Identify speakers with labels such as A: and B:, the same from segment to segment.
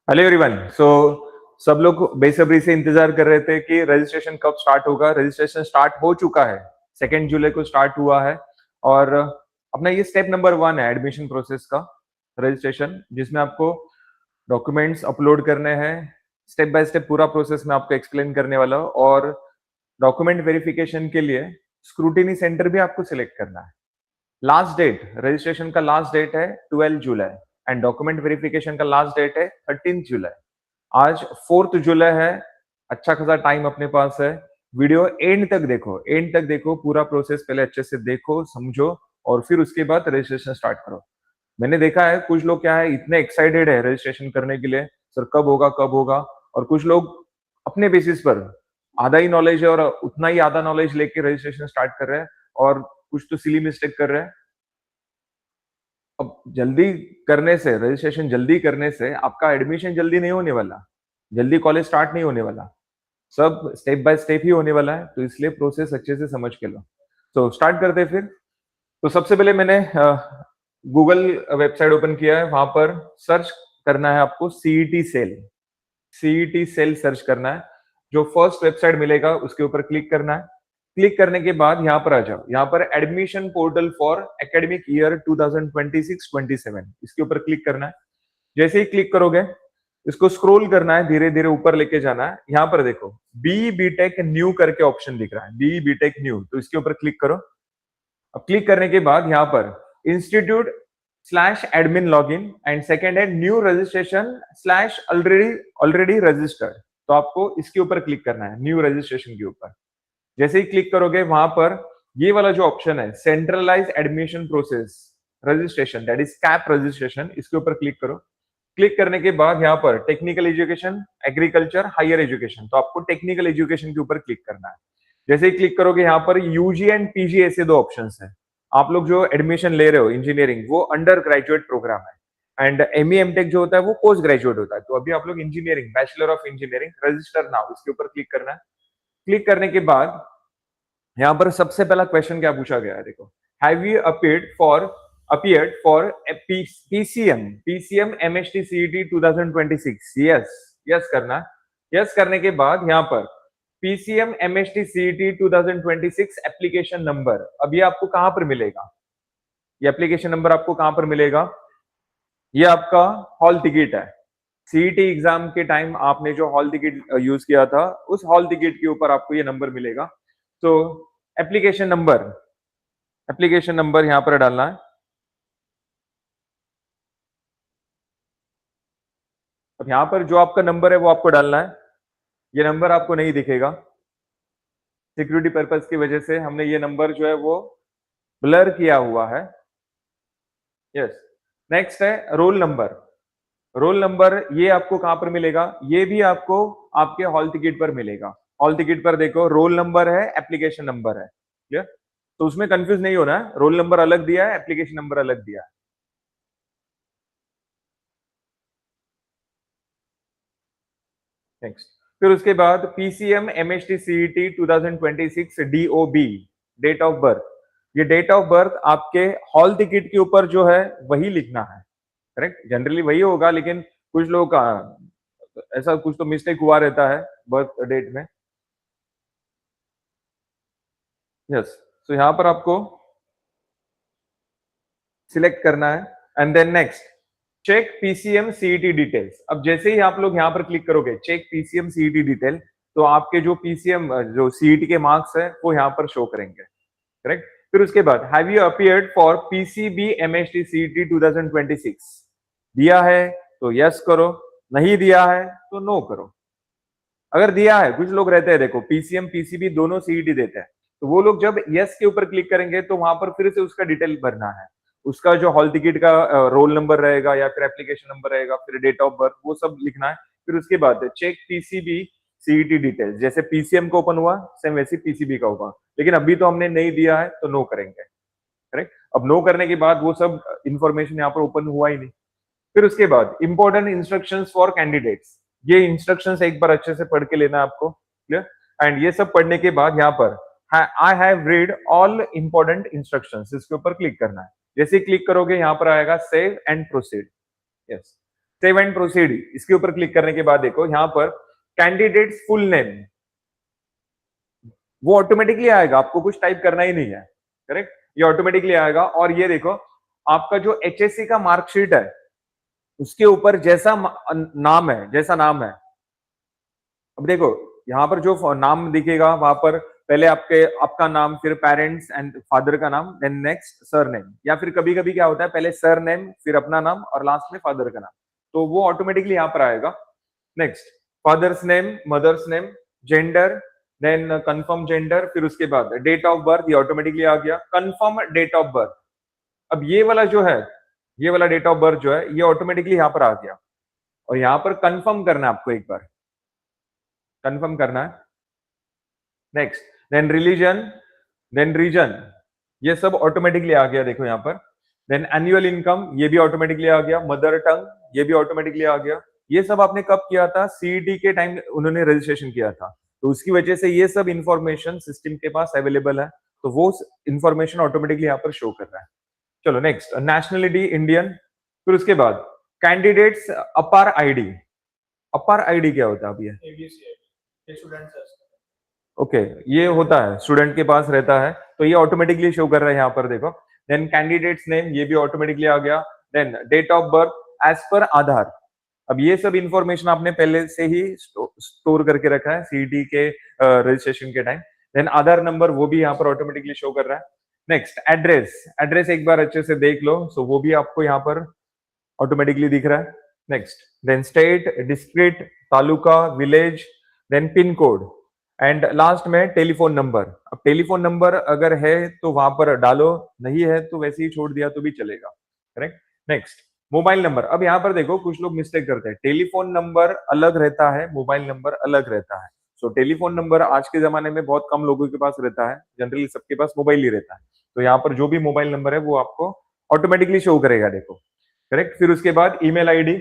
A: Hello everyone. सब लोग बेसब्री से इंतजार कर रहे थे कि रजिस्ट्रेशन कब स्टार्ट होगा। रजिस्ट्रेशन स्टार्ट हो चुका है, 2 जुलाई को स्टार्ट हुआ है। और अपना ये स्टेप नंबर 1 है एडमिशन प्रोसेस का रजिस्ट्रेशन, जिसमें आपको डॉक्यूमेंट्स अपलोड करने हैं। स्टेप बाय स्टेप पूरा प्रोसेस मैं आपको एक्सप्लेन करने वाला हूँ। और डॉक्यूमेंट वेरिफिकेशन के लिए स्क्रूटिनी सेंटर भी आपको सिलेक्ट करना है। लास्ट डेट रजिस्ट्रेशन का लास्ट डेट है 12 जुलाई एंड डॉक्यूमेंट वेरिफिकेशन का लास्ट डेट है 13 जुलाई। आज 4 जुलाई है। अच्छा खासा टाइम अपने पास है। वीडियो एंड तक देखो, एंड तक देखो, पूरा प्रोसेस पहले अच्छे से देखो, समझो, और फिर उसके बाद रजिस्ट्रेशन स्टार्ट करो। मैंने देखा है कुछ लोग क्या है, इतने एक्साइटेड है रजिस्ट्रेशन करने के लिए, सर कब होगा कब होगा। और कुछ लोग अपने बेसिस पर आधा ही नॉलेज है और उतना ही आधा नॉलेज लेके रजिस्ट्रेशन स्टार्ट कर रहे हैं, और कुछ तो सिली मिस्टेक कर रहे हैं। अब जल्दी करने से, रजिस्ट्रेशन जल्दी करने से आपका एडमिशन जल्दी नहीं होने वाला, जल्दी कॉलेज स्टार्ट नहीं होने वाला। सब स्टेप बाय स्टेप ही होने वाला है, तो इसलिए प्रोसेस अच्छे से समझ के लो। तो स्टार्ट करते हैं फिर। तो सबसे पहले मैंने गूगल वेबसाइट ओपन किया है। वहां पर सर्च करना है आपको CET cell. CET cell search करना है। जो फर्स्ट वेबसाइट मिलेगा उसके ऊपर क्लिक करना है। क्लिक करने के बाद यहाँ पर आ जाओ। यहाँ पर admission portal for academic year 2026-27 इसके ऊपर क्लिक करना है। जैसे ही क्लिक करोगे इसको स्क्रॉल करना है, धीरे धीरे ऊपर लेके जाना है। यहाँ पर देखो बी बीटेक न्यू करके ऑप्शन दिख रहा है, बी बीटेक न्यू, तो इसके ऊपर क्लिक करो। अब क्लिक करने के बाद यहाँ पर institute slash admin log in and second है new registration slash already already registered, तो आपको इसके ऊपर क्लिक करना है, न्यू रजिस्ट्रेशन के ऊपर। जैसे ही क्लिक करोगे वहां पर ये वाला जो ऑप्शन है centralise admission process registration, that is CAP registration, इसके ऊपर क्लिक करो। क्लिक करने के बाद यहाँ पर technical education, agriculture, higher education, तो आपको टेक्निकल एजुकेशन के ऊपर क्लिक करना है। जैसे ही क्लिक करोगे यहाँ पर यूजी एंड पीजी ऐसे दो ऑप्शंस हैं। आप लोग जो एडमिशन ले रहे हो इंजीनियरिंग, वो अंडर ग्रेजुएट प्रोग्राम है, एंड एमई एमटेक जो होता है वो पोस्ट ग्रेजुएट होता है। तो अभी आप लोग engineering, bachelor of engineering, register now, इसके ऊपर क्लिक करना है। क्लिक करने के बाद यहाँ पर सबसे पहला क्वेश्चन क्या पूछा गया है, देखो, have you appeared for a PCM MHT CET 2026? Yes, yes करना। यस करने के बाद यहाँ पर PCM MHT CET 2026 application number, अब ये आपको कहां पर मिलेगा? ये एप्लीकेशन नंबर आपको कहां पर मिलेगा? ये आपका हॉल टिकट है। सीईटी एग्जाम के टाइम आपने जो हॉल टिकट यूज किया था, उस हॉल टिकट के ऊपर आपको ये नंबर मिलेगा। तो एप्लीकेशन नंबर, एप्लीकेशन नंबर यहां पर डालना है। अब यहाँ पर जो आपका नंबर है वो आपको डालना है। ये नंबर आपको नहीं दिखेगा, सिक्योरिटी पर्पज की वजह से हमने ये नंबर जो है वो ब्लर किया हुआ है। यस। नेक्स्ट है रोल नंबर। रोल नंबर ये आपको कहां पर मिलेगा? ये भी आपको आपके हॉल टिकट पर मिलेगा। हॉल टिकट पर देखो रोल नंबर है, एप्लीकेशन नंबर है। क्लियर? तो उसमें कंफ्यूज नहीं होना है, रोल नंबर अलग दिया है, एप्लीकेशन नंबर अलग दिया है। नेक्स्ट, फिर उसके बाद PCM MHT CET 2026 DOB, date of birth. ये डेट ऑफ बर्थ आपके हॉल टिकट के ऊपर जो है वही लिखना है। करेक्ट, जनरली वही होगा, लेकिन कुछ लोग का ऐसा कुछ तो मिस्टेक हुआ रहता है बर्थ डेट में। यस, तो यहां पर आपको सिलेक्ट करना है and then next check PCM CET details. अब जैसे ही आप लोग यहां पर क्लिक करोगे चेक पीसीएम सीईटी डिटेल, तो आपके जो पीसीएम जो सीईटी के मार्क्स है वो यहां पर शो करेंगे। करेक्ट। फिर उसके बाद have you appeared for PCB MHT CET 2026? दिया है तो यस करो, नहीं दिया है तो नो करो। अगर दिया है, कुछ लोग रहते हैं देखो पीसीएम पीसीबी दोनों सीईटी देते हैं, तो वो लोग जब यस के ऊपर क्लिक करेंगे तो वहां पर फिर से उसका डिटेल भरना है। उसका जो हॉल टिकट का रोल नंबर रहेगा या फिर एप्लीकेशन नंबर रहेगा, फिर डेट ऑफ बर्थ, वो सब लिखना है। फिर उसके बाद चेक पीसीबी सीईटी डिटेल्स, जैसे पीसीएम का ओपन हुआ सेम वैसे पीसीबी का होगा, लेकिन अभी तो हमने नहीं दिया है तो नो करेंगे। करेक्ट। अब नो करने के बाद वो सब इंफॉर्मेशन यहाँ पर ओपन हुआ ही नहीं। फिर उसके बाद इंपॉर्टेंट इंस्ट्रक्शंस फॉर कैंडिडेट्स, ये इंस्ट्रक्शंस एक बार अच्छे से पढ़ के लेना आपको। क्लियर? एंड ये सब पढ़ने के बाद यहाँ पर I have read all important instructions, इसके ऊपर क्लिक करना है। जैसे क्लिक करोगे यहाँ पर आएगा save and proceed. Yes, save and proceed, इसके ऊपर क्लिक करने के बाद देखो यहाँ पर कैंडिडेट्स फुल नेम, वो ऑटोमेटिकली आएगा, आपको कुछ टाइप करना ही नहीं है, करेक्ट, ये ऑटोमेटिकली आएगा। और ये देखो आपका जो एचएससी का मार्कशीट है उसके ऊपर जैसा नाम है, जैसा नाम है, अब देखो यहाँ पर जो नाम दिखेगा वहां पर पहले आपका नाम, फिर पेरेंट्स एंड फादर का नाम, देन नेक्स्ट सरनेम, या फिर कभी कभी क्या होता है पहले सरनेम फिर अपना नाम और लास्ट में फादर का नाम, तो वो ऑटोमेटिकली यहाँ पर आएगा। Next father's name, mother's name, gender, then confirm gender, फिर उसके बाद डेट ऑफ बर्थ, ये ऑटोमेटिकली आ गया। कंफर्म डेट ऑफ बर्थ, अब ये वाला जो है, ये वाला डेट ऑफ बर्थ जो है ये ऑटोमेटिकली यहाँ पर आ गया, और यहाँ पर कंफर्म करना है आपको, एक बार कंफर्म करना है। Next then religion, then region, ये सब ऑटोमेटिकली आ गया देखो यहाँ पर। देन एनुअल इनकम, ये भी ऑटोमेटिकली आ गया। मदर टंग, ये भी ऑटोमेटिकली आ गया। ये सब आपने कब किया था? सीईटी के टाइम उन्होंने रजिस्ट्रेशन किया था, तो उसकी वजह से ये सब इंफॉर्मेशन सिस्टम के पास अवेलेबल है, तो वो इंफॉर्मेशन ऑटोमेटिकली यहाँ पर शो कर रहा है। चलो नेक्स्ट, नेशनलिटी इंडियन, फिर उसके बाद कैंडिडेट्स अपार आईडी। अपार आईडी क्या होता है? अब ये ओके, ये होता है स्टूडेंट के पास रहता है, तो ये ऑटोमेटिकली शो कर रहा है यहाँ पर देखो। देन कैंडिडेट्स नेम, ये भी ऑटोमेटिकली आ गया। Then date of birth age पर आधार, अब ये सब इंफॉर्मेशन आपने पहले से ही स्टोर करके रखा है सीईटी के रजिस्ट्रेशन के टाइम। देन आधार नंबर, वो भी यहाँ पर ऑटोमेटिकली शो कर रहा है। नेक्स्ट एड्रेस, एड्रेस एक बार अच्छे से देख लो, सो वो भी आपको यहाँ पर ऑटोमेटिकली दिख रहा है। Next then state, district, taluka, village, then pin code, and last में टेलीफोन नंबर। अब टेलीफोन नंबर अगर है तो वहां पर डालो, नहीं है तो वैसे ही छोड़ दिया तो भी चलेगा, करेक्ट। नेक्स्ट मोबाइल नंबर, अब यहाँ पर देखो कुछ लोग मिस्टेक करते हैं, टेलीफोन नंबर अलग रहता है, मोबाइल नंबर अलग रहता है। सो टेलीफोन नंबर आज के जमाने में बहुत कम लोगों के पास रहता है, जनरली सबके पास मोबाइल ही रहता है, तो यहाँ पर जो भी मोबाइल नंबर है वो आपको ऑटोमेटिकली शो करेगा देखो, करेक्ट। फिर उसके बाद email ID,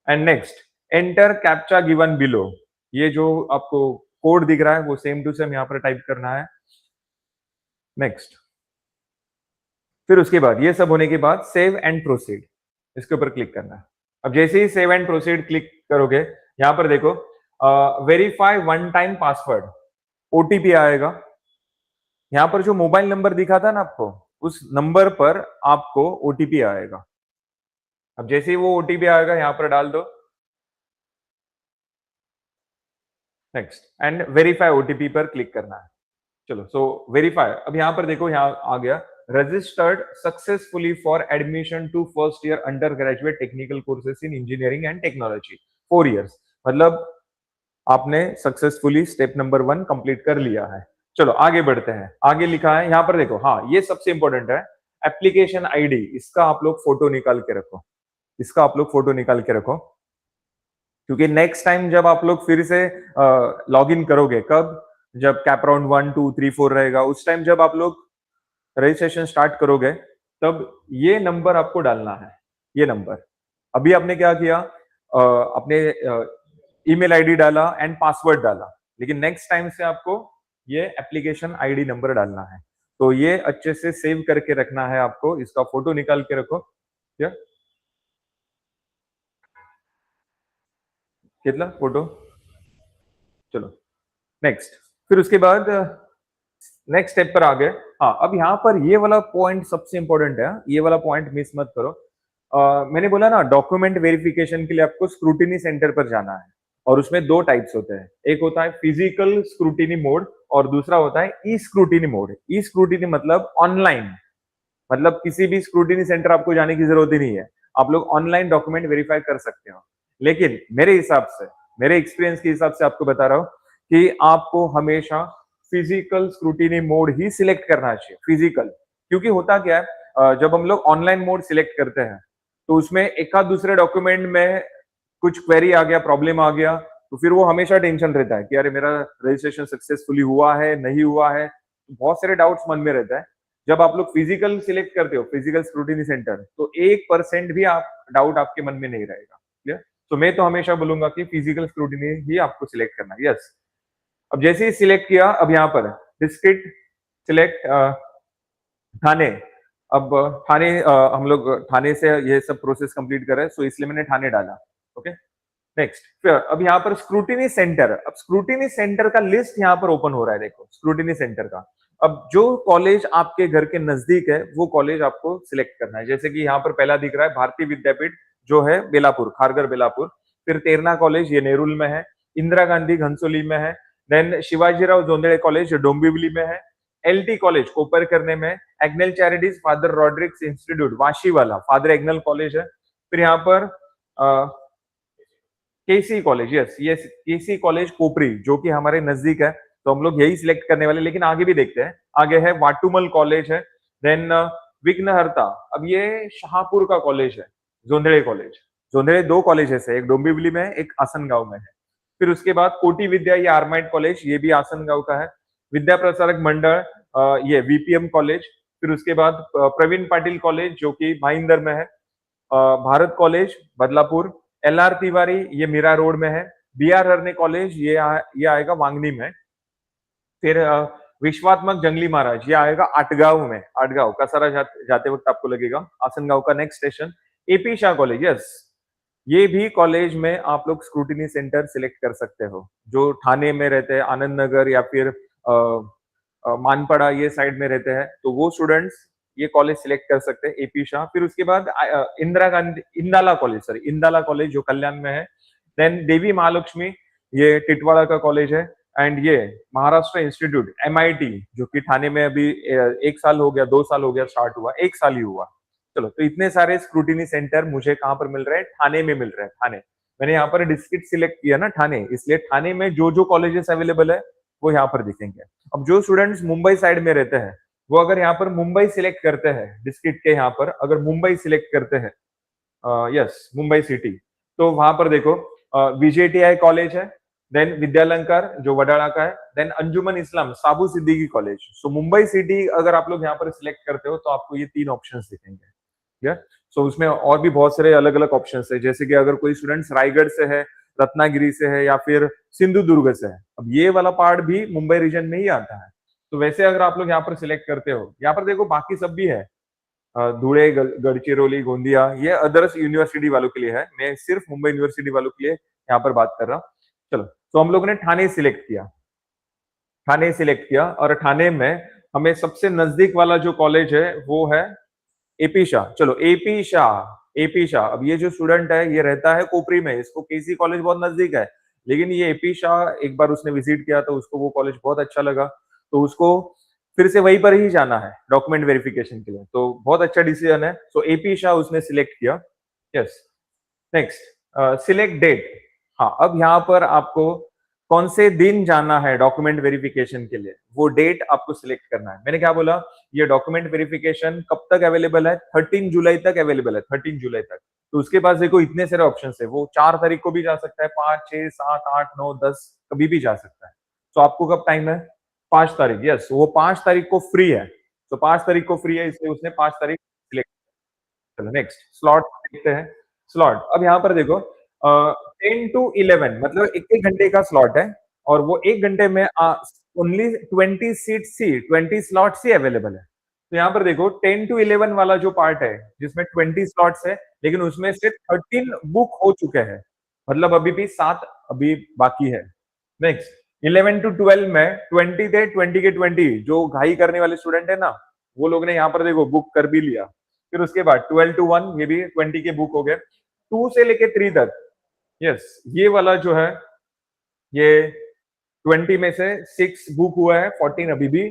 A: and next enter captcha given below, ये जो आपको कोड दिख रहा है वो सेम टू सेम यहाँ पर टाइप करना है। नेक्स्ट, फिर उसके बाद ये सब होने के बाद सेव एंड प्रोसीड, इसके ऊपर क्लिक करना है। अब जैसे ही सेव एंड प्रोसीड क्लिक करोगे, यहाँ पर देखो verify one time password, OTP आएगा। यहाँ पर जो मोबाइल नंबर दिखा था ना आपको, उस नंबर पर आपको ओटीपी आएगा। अब जैसे ही वो ओटीपी आएगा यहाँ पर डाल दो। नेक्स्ट एंड वेरीफाई ओटीपी पर क्लिक करना है। चलो सो वेरीफाई, अब यहाँ पर देखो, यहाँ आ गया registered successfully for admission to first year under graduate technical courses in engineering and technology 4 years, मतलब आपने सक्सेसफुली स्टेप नंबर 1 कंप्लीट कर लिया है। चलो आगे बढ़ते हैं, आगे लिखा है यहाँ पर देखो, हाँ ये सबसे इंपॉर्टेंट है, एप्लीकेशन आईडी, इसका आप लोग फोटो निकाल के रखो, इसका आप लोग फोटो निकाल के रखो, क्योंकि नेक्स्ट टाइम जब आप लोग फिर से लॉग इन करोगे, कब? जब कैपराउंड 1 2 3 4 रहेगा, उस टाइम जब आप लोग रजिस्ट्रेशन स्टार्ट करोगे, तब ये नंबर आपको डालना है, ये नंबर। अभी आपने क्या किया, अपने ईमेल आईडी डाला एंड पासवर्ड डाला, लेकिन नेक्स्ट टाइम से आपको ये एप्लीकेशन आईडी नंबर डालना है, तो ये अच्छे से सेव करके रखना है आपको, इसका फोटो निकाल के रखो। क्या कितना फोटो? चलो नेक्स्ट, फिर उसके बाद नेक्स्ट स्टेप पर आ गए। हाँ, अब यहाँ पर ये वाला पॉइंट सबसे इंपॉर्टेंट है, ये वाला पॉइंट मिस मत करो। मैंने बोला ना, डॉक्यूमेंट वेरिफिकेशन के लिए आपको स्क्रूटिनी सेंटर पर जाना है, और उसमें 2 टाइप्स होते हैं, एक होता है फिजिकल स्क्रूटिनी मोड और दूसरा होता है ई स्क्रूटिनी मोड। ई स्क्रूटिनी मतलब ऑनलाइन, मतलब किसी भी स्क्रूटिनी सेंटर आपको जाने की जरूरत ही नहीं है, आप लोग ऑनलाइन डॉक्यूमेंट वेरीफाई कर सकते हो। लेकिन मेरे हिसाब से, मेरे एक्सपीरियंस के हिसाब से आपको बता रहा हूँ कि आपको हमेशा फिजिकल स्क्रूटिनी मोड ही सिलेक्ट करना चाहिए, फिजिकल। क्योंकि होता क्या है, जब हम लोग ऑनलाइन मोड सिलेक्ट करते हैं तो उसमें एक आध दूसरे डॉक्यूमेंट में कुछ क्वेरी आ गया, प्रॉब्लम आ गया, तो फिर वो हमेशा टेंशन रहता है कि अरे मेरा रजिस्ट्रेशन सक्सेसफुली हुआ है, नहीं हुआ है, बहुत सारे डाउट्स मन में रहता है। जब आप लोग फिजिकल सिलेक्ट करते हो, फिजिकल स्क्रूटिनी सेंटर, तो 1% भी आप डाउट आपके मन में नहीं रहेगा। क्लियर? तो मैं तो हमेशा बोलूंगा कि फिजिकल स्क्रूटिनी ही आपको सिलेक्ट करना है। यस, अब जैसे ही सिलेक्ट किया, अब यहाँ पर डिस्ट्रिक्ट सिलेक्ट, थाने। अब थाने, हम लोग थाने से ये सब प्रोसेस कंप्लीट कर रहे हैं, सो इसलिए मैंने थाने डाला। ओके नेक्स्ट फिर अब यहाँ पर स्क्रूटिनी सेंटर, अब स्क्रूटिनी सेंटर का लिस्ट यहाँ पर ओपन हो रहा है, देखो स्क्रूटिनी सेंटर का। अब जो कॉलेज आपके घर के नजदीक है वो कॉलेज आपको सिलेक्ट करना है, जैसे कि यहाँ पर पहला दिख रहा है भारतीय विद्यापीठ जो है बेलापुर, खारगर बेलापुर, फिर तेरना कॉलेज ये नेरुल में है, इंदिरा गांधी घनसोली में है, देन शिवाजीराव जोंधळे कॉलेज जो डोंबिवली में है, एलटी कॉलेज कोपर करने में, Agnel charities father Rodrigues institute Vashi वाला फादर एग्नेल कॉलेज है, फिर यहाँ पर केसी कॉलेज, यस ये केसी कॉलेज कोपरी जो कि हमारे नजदीक है, तो हम लोग यही सिलेक्ट करने वाले, लेकिन आगे भी देखते हैं। आगे है वाटुमल कॉलेज है, देन विघ्नहर्ता, अब ये शाहपुर का कॉलेज है, जोंधळे कॉलेज, जोंधळे दो कॉलेजेस है, एक डोंबिवली में है एक आसनगांव में है। फिर उसके बाद कोटि विद्या ये आर्माइड कॉलेज ये भी आसनगांव का है, विद्या प्रसारक मंडल ये वीपीएम कॉलेज, फिर उसके बाद प्रवीण पाटिल कॉलेज जो कि भाईंदर में है, भारत कॉलेज बदलापुर, एलआर तिवारी ये मीरा रोड में है, बीआर हरने कॉलेज ये आएगा वांगनी में, फिर विश्वात्मक जंगली महाराज ये आएगा आटगांव में, आटगांव कसारा जाते वक्त आपको लगेगा, आसनगांव का next station. AP Shah college, yes ये भी कॉलेज में आप लोग स्क्रूटिनी सेंटर सिलेक्ट कर सकते हो, जो ठाणे में रहते हैं, आनंद नगर या फिर मानपड़ा ये साइड में रहते हैं, तो वो स्टूडेंट्स ये कॉलेज सिलेक्ट कर सकते हैं, एपी शाह। फिर उसके बाद Indira Gandhi Indala college, sorry Indala college जो कल्याण में है, देन देवी महालक्ष्मी ये टिटवाड़ा का कॉलेज है, एंड ये महाराष्ट्र इंस्टीट्यूट एमआईटी जो कि ठाणे में अभी 1 साल हो गया 2 साल हो गया स्टार्ट हुआ, 1 साल ही हुआ। चलो तो इतने सारे स्क्रूटिनी सेंटर मुझे कहाँ पर मिल रहे हैं, ठाणे में मिल रहे हैं, ठाणे। मैंने यहाँ पर डिस्ट्रिक्ट सिलेक्ट किया ना ठाणे, इसलिए ठाणे में जो जो कॉलेजेस अवेलेबल है वो यहाँ पर दिखेंगे। अब जो स्टूडेंट्स मुंबई साइड में रहते हैं वो अगर यहाँ पर मुंबई सिलेक्ट करते हैं, डिस्ट्रिक्ट के यहाँ पर अगर मुंबई सिलेक्ट करते हैं, यस मुंबई सिटी, तो वहां पर देखो विजेटीआई कॉलेज है, देन विद्यालंकार जो वडाला का है, देन अंजुमन इस्लाम साबू सिद्दीकी कॉलेज। सो मुंबई सिटी अगर आप लोग यहाँ पर सिलेक्ट करते हो तो आपको ये 3 ऑप्शंस दिखेंगे, ठीक है। सो उसमें और भी बहुत सारे अलग अलग ऑप्शंस है, जैसे कि अगर कोई स्टूडेंट्स रायगढ़ से है, रत्नागिरी से है या फिर सिंधुदुर्ग से है, अब ये वाला पार्ट भी मुंबई रीजन में ही आता है, तो वैसे अगर आप लोग यहाँ पर सिलेक्ट करते हो, यहाँ पर देखो बाकी सब भी है, धुले गढ़चिरौली गोंदिया ये अदर्स यूनिवर्सिटी वालों के लिए है, मैं सिर्फ मुंबई यूनिवर्सिटी वालों के लिए यहाँ पर बात कर रहा हूँ। चलो तो हम लोगों ने ठाणे सिलेक्ट किया, ठाणे सिलेक्ट किया, और ठाणे में हमें सबसे नजदीक वाला जो कॉलेज है वो है एपी शाह। चलो एपी शाह, एपी शाह, अब ये जो स्टूडेंट है ये रहता है कोपरी में, इसको केसी कॉलेज बहुत नजदीक है, लेकिन ये एपी शाह एक बार उसने विजिट किया तो उसको वो कॉलेज बहुत अच्छा लगा, तो उसको फिर से वहीं पर ही जाना है डॉक्यूमेंट वेरिफिकेशन के लिए, तो बहुत अच्छा डिसीजन है। सो एपी शाह उसने सिलेक्ट किया, यस। नेक्स्ट सिलेक्ट डेट, हाँ अब यहाँ पर आपको कौन से दिन जाना है डॉक्यूमेंट वेरिफिकेशन के लिए, वो डेट आपको सिलेक्ट करना है। मैंने क्या बोला, ये डॉक्यूमेंट वेरिफिकेशन कब तक अवेलेबल है, 13 जुलाई तक अवेलेबल है, 13 जुलाई तक। तो उसके पास देखो इतने सारे ऑप्शन है, वो 4 तारीख को भी जा सकता है, 5, 6, 7, 8, 9, 10 कभी भी जा सकता है। तो आपको कब टाइम है, 5 तारीख, यस वो 5 तारीख को फ्री है, तो 5 तारीख को फ्री है इसलिए उसने 5 तारीख सिलेक्ट। चलो नेक्स्ट स्लॉट देखते हैं, स्लॉट अब यहाँ पर देखो 10 to 11 मतलब एक एक घंटे का स्लॉट है, और वो एक घंटे में ओनली 20 सीट सी 20 स्लॉट सी अवेलेबल है। तो यहाँ पर देखो 10 to 11 वाला जो पार्ट है जिसमें 20 स्लॉट्स है, लेकिन उसमें से 13 बुक हो चुके हैं, मतलब अभी भी 7 अभी बाकी है। नेक्स्ट 11 to 12 में 20 थे, 20 के 20 जो घाई करने वाले स्टूडेंट है ना, वो लोग ने यहाँ पर देखो बुक कर भी लिया। फिर उसके बाद 12 to 1 ये भी 20 के बुक हो गए, 2 से लेके 3 तक, यस ये वाला जो है ये 20 में से 6 बुक हुआ है, 14 अभी भी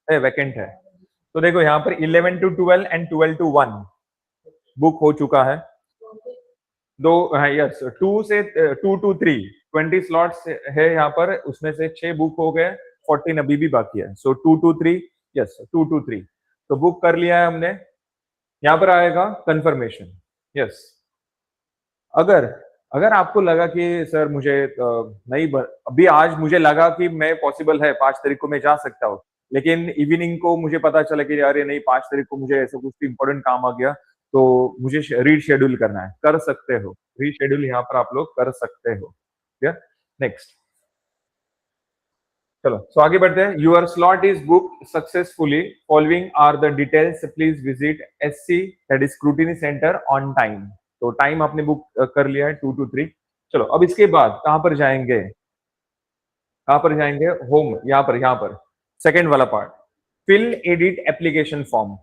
A: वैकेंट है। तो देखो यहाँ पर 11 to 12 एंड 12 to 1 बुक हो चुका है, दो हाँ यस 2 से 2 to 3 20 स्लॉट्स है यहाँ पर, उसमें से 6 बुक हो गए, 14 अभी भी बाकी है। सो 2 to 3, यस 2 to 3 तो बुक कर लिया है हमने। यहाँ पर आएगा कंफर्मेशन, यस अगर अगर आपको लगा कि सर मुझे नहीं अभी आज मुझे लगा कि मैं पॉसिबल है 5 तारीख को मैं जा सकता हूँ, लेकिन इवनिंग को मुझे पता चला कि अरे नहीं 5 तारीख को मुझे ऐसा कुछ इंपॉर्टेंट काम आ गया, तो मुझे रीशेड्यूल करना है, कर सकते हो, रीशेड्यूल यहाँ पर आप लोग कर सकते हो। ठीक है नेक्स्ट, चलो सो आगे बढ़ते हैं। Your slot is book successfully, following are the details, please visit SC that is scrutiny centre on time. तो टाइम आपने बुक कर लिया है 2 to 3, चलो अब इसके बाद कहाँ पर जाएंगे, कहाँ पर जाएंगे, होम, यहाँ पर सेकेंड वाला part, fill edit application form,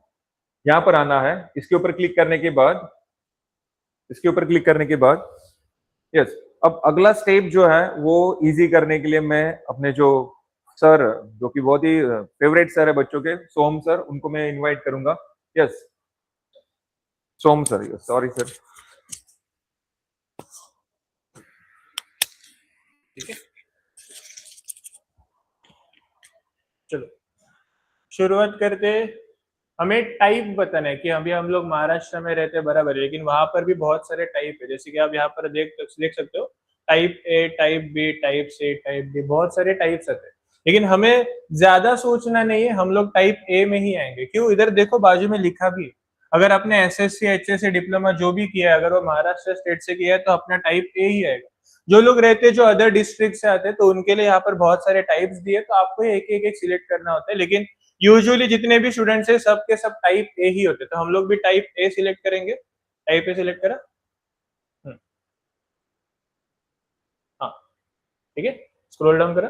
A: यहाँ पर आना है। इसके ऊपर क्लिक करने के बाद, इसके ऊपर क्लिक करने के बाद यस, अब अगला स्टेप जो है वो इजी करने के लिए मैं अपने जो सर, जो कि बहुत ही फेवरेट सर है बच्चों के, सोम सर, उनको मैं इनवाइट करूंगा। यस, सोम सर, सॉरी सर। ठीक है, चलो शुरुआत करते। हमें टाइप बताना है कि अभी हम लोग महाराष्ट्र में रहते हैं बराबर है, लेकिन वहां पर भी बहुत सारे टाइप है, जैसे कि आप यहाँ पर देख सकते हो, type A, type B, type C, type D, बहुत सारे टाइप्स आते हैं। लेकिन हमें ज्यादा सोचना नहीं है, हम लोग टाइप ए में ही आएंगे। क्यों, इधर देखो बाजू में लिखा भी है, अगर आपने एसएससी, एचएससी, डिप्लोमा जो भी किया है, अगर वो महाराष्ट्र स्टेट से किया है तो अपना टाइप ए ही आएगा। जो लोग रहते हैं जो अदर डिस्ट्रिक्ट से आते हैं तो उनके लिए यहाँ पर बहुत सारे टाइप्स दिए, तो आपको एक एक एक सिलेक्ट करना होता है। लेकिन यूजुअली जितने भी स्टूडेंट्स हैं सब के सब टाइप ए ही होते हैं, तो हम लोग भी टाइप ए सिलेक्ट करेंगे। टाइप ए सिलेक्ट करा, हाँ ठीक है, स्क्रॉल डाउन करा,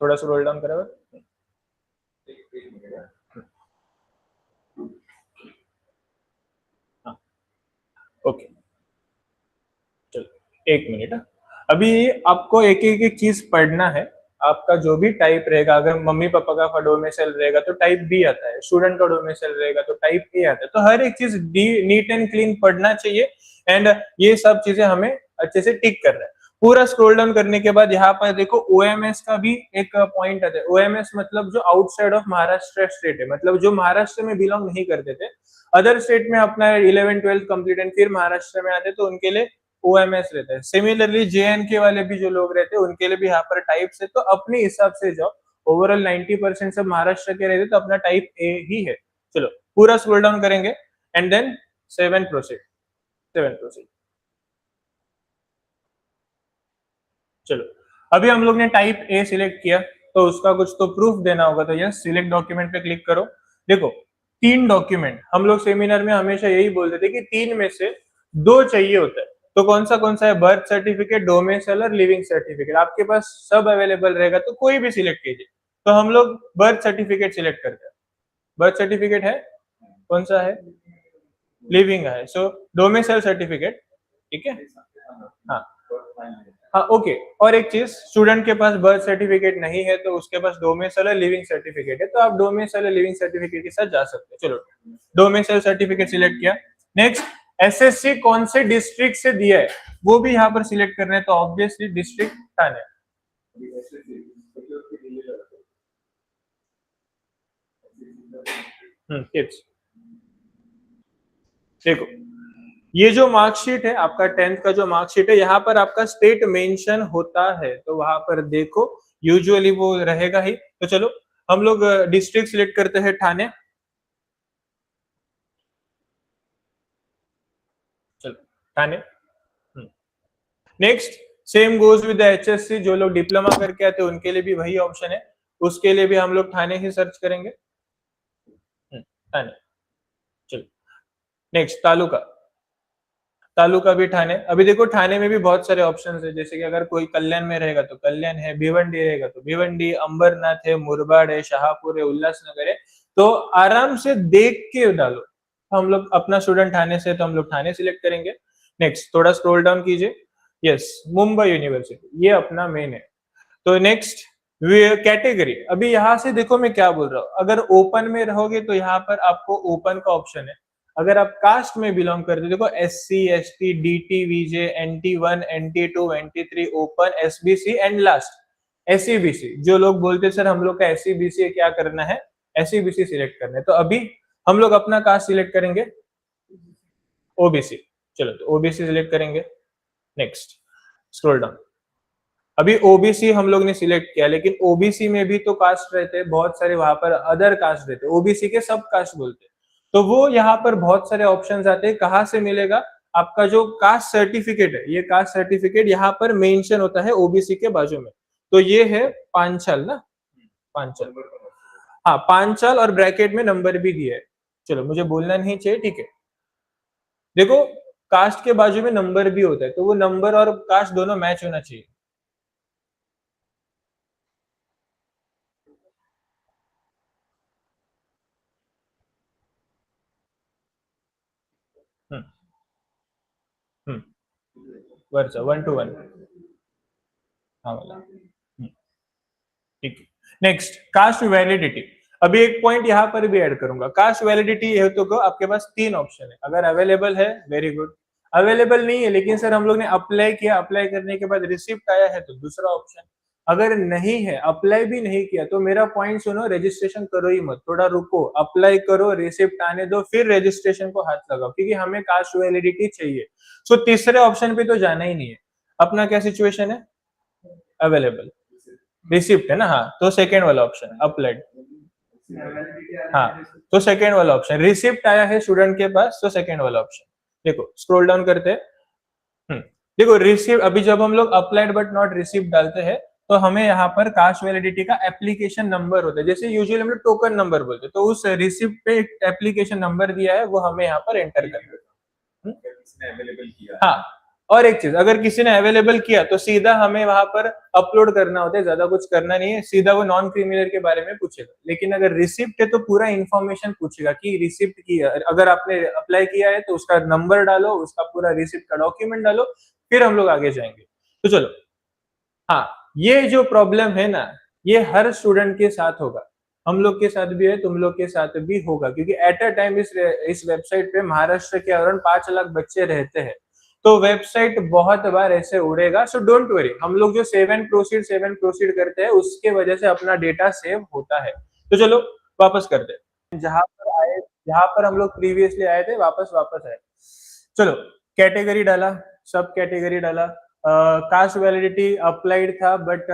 A: थोड़ा स्क्रॉल डाउन करा, हाँ ओके, चलो एक मिनट। अभी आपको एक एक एक चीज पढ़ना है। आपका जो भी टाइप रहेगा, अगर मम्मी पापा का डोमेसाइल रहेगा तो टाइप बी आता है, स्टूडेंट का डोमेसाइल रहेगा तो टाइप ए आता है। तो हर एक चीज नीट एंड क्लीन पढ़ना चाहिए, एंड ये सब चीजें हमें अच्छे से टिक करना है। पूरा स्क्रॉल डाउन करने के बाद यहाँ पर देखो ओएमएस का भी एक पॉइंट आता है। ओएमएस मतलब जो आउटसाइड ऑफ महाराष्ट्र स्टेट है, मतलब जो महाराष्ट्र में बिलोंग नहीं करते थे, अदर स्टेट में अपना 11th-12th कंप्लीट एंड फिर महाराष्ट्र में आते, तो उनके लिए ओएमएस रहता है। सिमिलरली जेएनके वाले भी जो लोग रहते हैं उनके लिए भी यहाँ पर टाइप्स है, तो अपने हिसाब से जाओ। ओवरऑल 90% सब महाराष्ट्र के रहते, तो अपना टाइप ए ही है। चलो पूरा स्क्रॉल डाउन करेंगे एंड देन 7 प्रोसीड, 7 प्रोसीड। चलो अभी हम लोग ने टाइप ए सिलेक्ट किया, तो उसका कुछ तो प्रूफ देना होगा, तो यस सिलेक्ट डॉक्यूमेंट पे क्लिक करो। देखो 3 डॉक्यूमेंट, हम लोग सेमिनार में हमेशा यही बोलते थे कि 3 में से 2 चाहिए होता है। तो कौन सा है, बर्थ सर्टिफिकेट, डोमेसाइल और लिविंग सर्टिफिकेट। आपके पास सब अवेलेबल रहेगा तो कोई भी सिलेक्ट कीजिए। तो हम लोग बर्थ सर्टिफिकेट सिलेक्ट करते हैं। बर्थ सर्टिफिकेट है, कौन सा है, लिविंग है, सो डोमेसाइल सर्टिफिकेट, ठीक है, हाँ हाँ ओके। और एक चीज, स्टूडेंट के पास बर्थ सर्टिफिकेट नहीं है तो उसके पास डोमेसाइल लिविंग सर्टिफिकेट है, तो आप डोमेसाइल लिविंग सर्टिफिकेट के साथ जा सकते हैं। चलो डोमेसाइल सर्टिफिकेट सिलेक्ट किया। नेक्स्ट, एसएससी कौन से डिस्ट्रिक्ट से दिया है वो भी यहाँ पर सिलेक्ट करना है, तो ऑब्वियसली डिस्ट्रिक्ट ठाणे। टिप्स देखो, ये जो मार्कशीट है आपका 10th का जो मार्कशीट है, यहाँ पर आपका स्टेट मेंशन होता है, तो वहां पर देखो यूजुअली वो रहेगा ही। तो चलो हम लोग डिस्ट्रिक्ट सिलेक्ट करते हैं ठाणे। चलो Thane. Next, same goes with HSC, जो लोग डिप्लोमा करके आते हैं उनके लिए भी वही ऑप्शन है, उसके लिए भी हम लोग ठाणे ही सर्च करेंगे। ठाणे। चलो नेक्स्ट, तालुका, तालुका भी ठाणे। अभी देखो ठाणे में भी बहुत सारे ऑप्शंस है, जैसे कि अगर कोई कल्याण में रहेगा तो कल्याण है, भिवंडी रहेगा तो भिवंडी, अंबरनाथ है, मुरबाड है, शाहपुर है, उल्लासनगर है। तो आराम से देख के डालो। हम लोग अपना स्टूडेंट ठाणे से, तो हम लोग ठाणे सिलेक्ट करेंगे। नेक्स्ट थोड़ा स्क्रॉल डाउन कीजिए, यस मुंबई यूनिवर्सिटी, ये अपना मेन है। तो नेक्स्ट कैटेगरी, अभी यहाँ से देखो मैं क्या बोल रहा हूँ, अगर ओपन में रहोगे तो यहाँ पर आपको ओपन का ऑप्शन है। अगर आप कास्ट में बिलोंग करते हो, देखो SC, ST, DT, VJ, NT1, NT2, NT3, open, SBC and last SCBC। जो लोग बोलते सर हम लोग का SCBC क्या करना है, SCBC सिलेक्ट करना है, तो अभी हम लोग अपना कास्ट सिलेक्ट करेंगे, OBC। चलो तो OBC सिलेक्ट करेंगे। Next scroll down. अभी ओबीसी हम लोग ने सिलेक्ट किया, लेकिन ओबीसी में भी तो कास्ट रहते हैं बहुत सारे, वहां पर अदर कास्ट रहते हैं, ओबीसी के सब कास्ट बोलते हैं। तो वो यहाँ पर बहुत सारे ऑप्शंस आते हैं, कहाँ से मिलेगा, आपका जो कास्ट सर्टिफिकेट है, ये कास्ट सर्टिफिकेट यहाँ पर मेंशन होता है ओबीसी के बाजू में। तो ये है पांचाल ना, पांचाल, हाँ पांचाल, और ब्रैकेट में नंबर भी दिया है। चलो मुझे बोलना नहीं चाहिए, ठीक है। देखो
B: कास्ट के बाजू में नंबर भी होता है, तो वो नंबर और कास्ट दोनों मैच होना चाहिए। हम्म हम्म वर्चा 1 to 1। हाँ वाला ठीक है। Next, cast validity. अभी एक पॉइंट यहाँ पर भी ऐड करूंगा। कास्ट वैलिडिटी है तो आपके पास 3 ऑप्शन है। अगर अवेलेबल है वेरी गुड, अवेलेबल नहीं है लेकिन सर हम लोग ने अप्लाई किया, अप्लाई करने के बाद रिसिप्ट आया है तो दूसरा ऑप्शन। अगर नहीं है, अप्लाई भी नहीं किया, तो मेरा पॉइंट सुनो, रजिस्ट्रेशन करो ही मत, थोड़ा रुको, अप्लाई करो, रिसिप्ट आने दो, फिर रजिस्ट्रेशन को हाथ लगाओ, क्योंकि हमें कास्ट वैलिडिटी चाहिए। सो तीसरे ऑप्शन पे तो जाना ही नहीं है। अपना क्या सिचुएशन है? अवेलेबल, रिसिप्ट है ना, हाँ, तो सेकेंड वाला ऑप्शन अप्लाइड। हाँ, तो सेकेंड वाला ऑप्शन रिसिप्ट आया है स्टूडेंट के पास, तो सेकेंड वाला ऑप्शन। देखो स्क्रॉल डाउन करते हैं। देखो रिसिप्ट, अभी जब हम लोग अप्लाइड बट नॉट रिसिप्ट डालते हैं तो हमें यहाँ पर कास्ट वैलिडिटी का एप्लीकेशन नंबर होता है, जैसे यूजुअली हम लोग टोकन नंबर बोलते हैं, तो उस रिसिप्ट पे एक एप्लीकेशन नंबर दिया है, वो हमें यहाँ पर एंटर करना है। हाँ, और एक चीज, अगर किसी ने अवेलेबल किया तो सीधा हमें वहां पर अपलोड करना होता है, ज्यादा कुछ करना नहीं है, सीधा वो नॉन क्रिमिनल के बारे में पूछेगा। लेकिन अगर रिसिप्ट है तो पूरा इन्फॉर्मेशन पूछेगा कि रिसिप्ट की, अगर आपने अप्लाई किया है तो उसका नंबर डालो, उसका पूरा रिसिप्ट का डॉक्यूमेंट डालो, फिर हम लोग आगे जाएंगे। तो चलो, हाँ, ये जो प्रॉब्लम है ना, ये हर स्टूडेंट के साथ होगा, हम लोग के साथ भी है, तुम लोग के साथ भी होगा, क्योंकि एट अ टाइम इस वेबसाइट पे महाराष्ट्र के अराउंड 5 लाख बच्चे रहते हैं, तो वेबसाइट बहुत बार ऐसे उड़ेगा। सो डोंट वरी, हम लोग जो सेव एंड प्रोसीड करते हैं उसके वजह से अपना डेटा सेव होता है। तो चलो वापस करते हैं, जहां पर हम लोग प्रीवियसली आए थे, वापस आए। चलो, कैटेगरी डाला, सब कैटेगरी डाला, कास्ट वैलिडिटी अप्लाइड था बट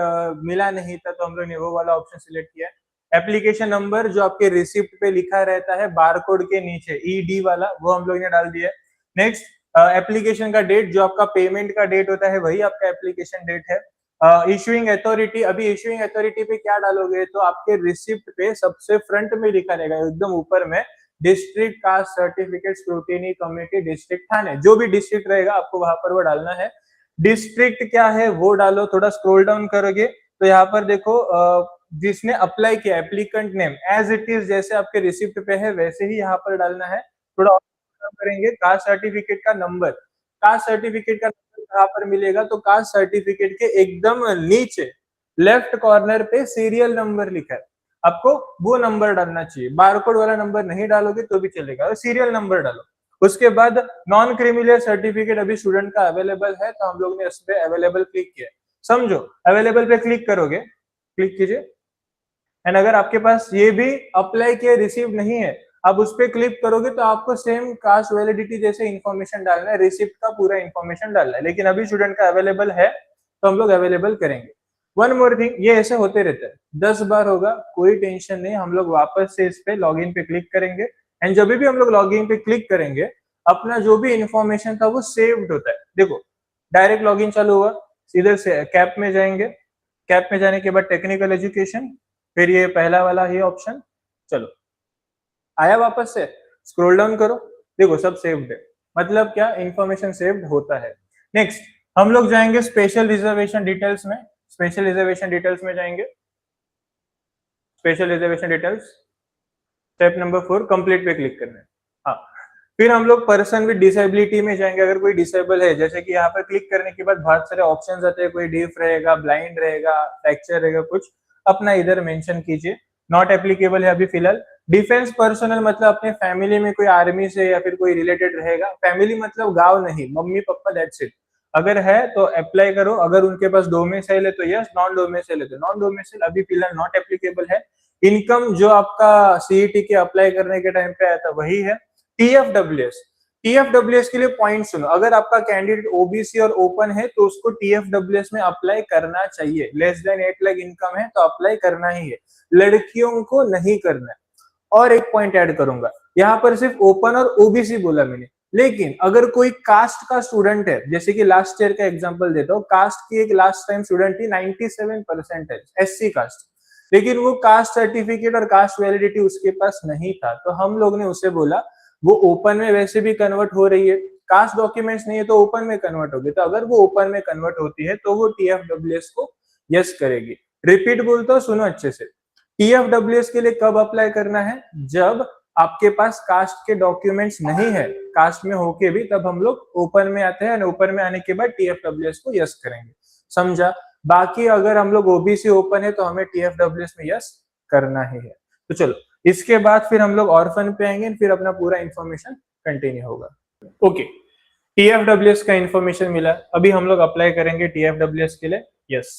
B: मिला नहीं था, तो हम लोग ने वो वाला ऑप्शन सिलेक्ट किया। एप्लीकेशन नंबर जो आपके रिसिप्ट पे लिखा रहता है बारकोड के नीचे, ईडी वाला, वो हम लोग ने डाल दिया। नेक्स्ट, एप्लीकेशन का डेट, जो आपका पेमेंट का डेट होता है वही आपका एप्लीकेशन डेट है। इशुइंग अथॉरिटी, अभी इशुइंग अथॉरिटी पे क्या डालोगे, तो आपके रिसिप्ट पे सबसे फ्रंट में लिखा रहेगा एकदम ऊपर में, district caste certificate scrutiny committee district Thane, जो भी डिस्ट्रिक्ट रहेगा आपको वहां पर वो डालना है। डिस्ट्रिक्ट क्या है वो डालो। थोड़ा स्क्रॉल डाउन करोगे तो यहाँ पर देखो, जिसने अप्लाई किया, applicant name as it is, जैसे आपके रिसिप्ट पे है वैसे ही यहाँ पर डालना है। थोड़ा करेंगे, कास्ट सर्टिफिकेट का नंबर, कास्ट सर्टिफिकेट का नंबर कहाँ पर मिलेगा, तो कास्ट सर्टिफिकेट के एकदम नीचे लेफ्ट कॉर्नर पे सीरियल नंबर लिखा है, आपको वो नंबर डालना चाहिए। बारकोड वाला नंबर नहीं डालोगे तो भी चलेगा, सीरियल नंबर डालो। उसके बाद नॉन क्रिमिनल सर्टिफिकेट अभी स्टूडेंट का अवेलेबल है, तो हम लोग ने उस पर अवेलेबल क्लिक किया। समझो, अवेलेबल पे क्लिक करोगे, क्लिक कीजिए, एंड अगर आपके पास ये भी अप्लाई किया रिसीव नहीं है, अब उस पर क्लिक करोगे तो आपको सेम कास्ट वैलिडिटी जैसे इन्फॉर्मेशन डालना है, रिसिप्ट का पूरा इन्फॉर्मेशन डालना है। लेकिन अभी स्टूडेंट का अवेलेबल है तो हम लोग अवेलेबल करेंगे। वन मोर थिंग, ये ऐसे होते रहता है, 10 बार होगा, कोई टेंशन नहीं, हम लोग वापस से इस पे लॉगिन पे क्लिक करेंगे, एंड जब भी हम लोग लॉगिन पे क्लिक करेंगे, अपना जो भी इन्फॉर्मेशन था वो सेव्ड होता है। देखो, डायरेक्ट लॉगिन चालू हुआ, सीधे से कैप में जाएंगे, कैप में जाने के बाद टेक्निकल एजुकेशन, फिर ये पहला वाला ही ऑप्शन, चलो आया वापस से, स्क्रॉल डाउन करो, देखो सब सेव्ड है, मतलब क्या, इंफॉर्मेशन सेव्ड होता है। नेक्स्ट, हम लोग जाएंगे स्पेशल रिजर्वेशन डिटेल्स में, स्पेशल रिजर्वेशन डिटेल्स में जाएंगे, special reservation details, step number 4 complete पे क्लिक करना है। हाँ, फिर हम लोग पर्सन विद डिसेबिलिटी में जाएंगे, अगर कोई डिसेबल है, जैसे कि यहाँ पर क्लिक करने के बाद बहुत सारे ऑप्शंस आते हैं, कोई डीफ रहेगा, ब्लाइंड रहेगा, फ्रैक्चर रहेगा, कुछ अपना इधर मेंशन कीजिए। नॉट एप्लीकेबल है अभी फिलहाल। डिफेंस पर्सनल मतलब अपने फैमिली में कोई आर्मी से या फिर कोई रिलेटेड रहेगा, फैमिली मतलब गांव नहीं, मम्मी पापा, दैट्स इट। अगर है तो अप्लाई करो, अगर उनके पास डोमिसाइल है तो यस, नॉन डोमिसाइल है तो नॉन डोमिसाइल, अभी फिलहाल नॉट एप्लीकेबल है। इनकम जो आपका सीईटी के अप्लाई करने के टाइम पे आया था वही है। टीएफडब्ल्यूएस, टीएफडब्ल्यूएस के लिए पॉइंट सुनो, अगर आपका कैंडिडेट ओबीसी और ओपन है तो उसको टीएफडब्ल्यूएस में अप्लाई करना चाहिए, लेस देन 8 लाख इनकम है तो अप्लाई करना ही है, लड़कियों को नहीं करना है। और एक पॉइंट ऐड करूंगा, यहाँ पर सिर्फ ओपन और ओबीसी बोला मैंने, लेकिन अगर कोई कास्ट का स्टूडेंट है, जैसे कि लास्ट ईयर का एग्जांपल देता हूँ, कास्ट की एक लास्ट टाइम स्टूडेंट थी 97% एससी कास्ट, लेकिन वो कास्ट सर्टिफिकेट और कास्ट वैलिडिटी उसके पास नहीं था, तो हम लोग ने उसे बोला वो ओपन में वैसे भी कन्वर्ट हो रही है, कास्ट डॉक्यूमेंट्स नहीं है तो ओपन में कन्वर्ट होगी, तो अगर वो ओपन में कन्वर्ट होती है तो वो TFWS को यस करेगी। रिपीट बोलता हूँ, सुनो अच्छे से। TFWS के लिए कब अप्लाई करना है? जब आपके पास कास्ट के डॉक्यूमेंट्स नहीं है, कास्ट में होके भी, तब हम लोग ओपन में आते हैं, ओपन में आने के बाद TFWS को यस करेंगे, समझा? बाकी अगर हम लोग ओबीसी ओपन है तो हमें TFWS में यस करना ही है। तो चलो, इसके बाद फिर हम लोग ऑर्फन पे आएंगे, फिर अपना पूरा इंफॉर्मेशन कंटिन्यू होगा। ओके, TFWS का इंफॉर्मेशन मिला, अभी हम लोग अप्लाई करेंगे TFWS के लिए, यस।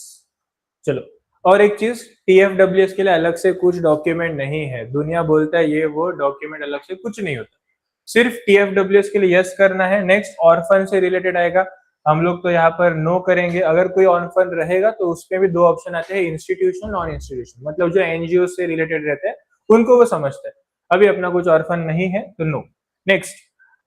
B: चलो, और एक चीज, TFWS के लिए अलग से कुछ डॉक्यूमेंट नहीं है, दुनिया बोलता है ये वो डॉक्यूमेंट अलग से कुछ नहीं होता, सिर्फ TFWS के लिए यस करना है। नेक्स्ट ऑर्फन से रिलेटेड आएगा, हम लोग तो यहाँ पर नो करेंगे। अगर कोई ऑर्फन रहेगा तो उसमें भी दो ऑप्शन आते हैं, इंस्टीट्यूशन, नॉन इंस्टीट्यूशन, मतलब जो एनजीओ से रिलेटेड रहते हैं उनको वो समझते हैं। अभी अपना कुछ ऑर्फन नहीं है तो नो। नेक्स्ट,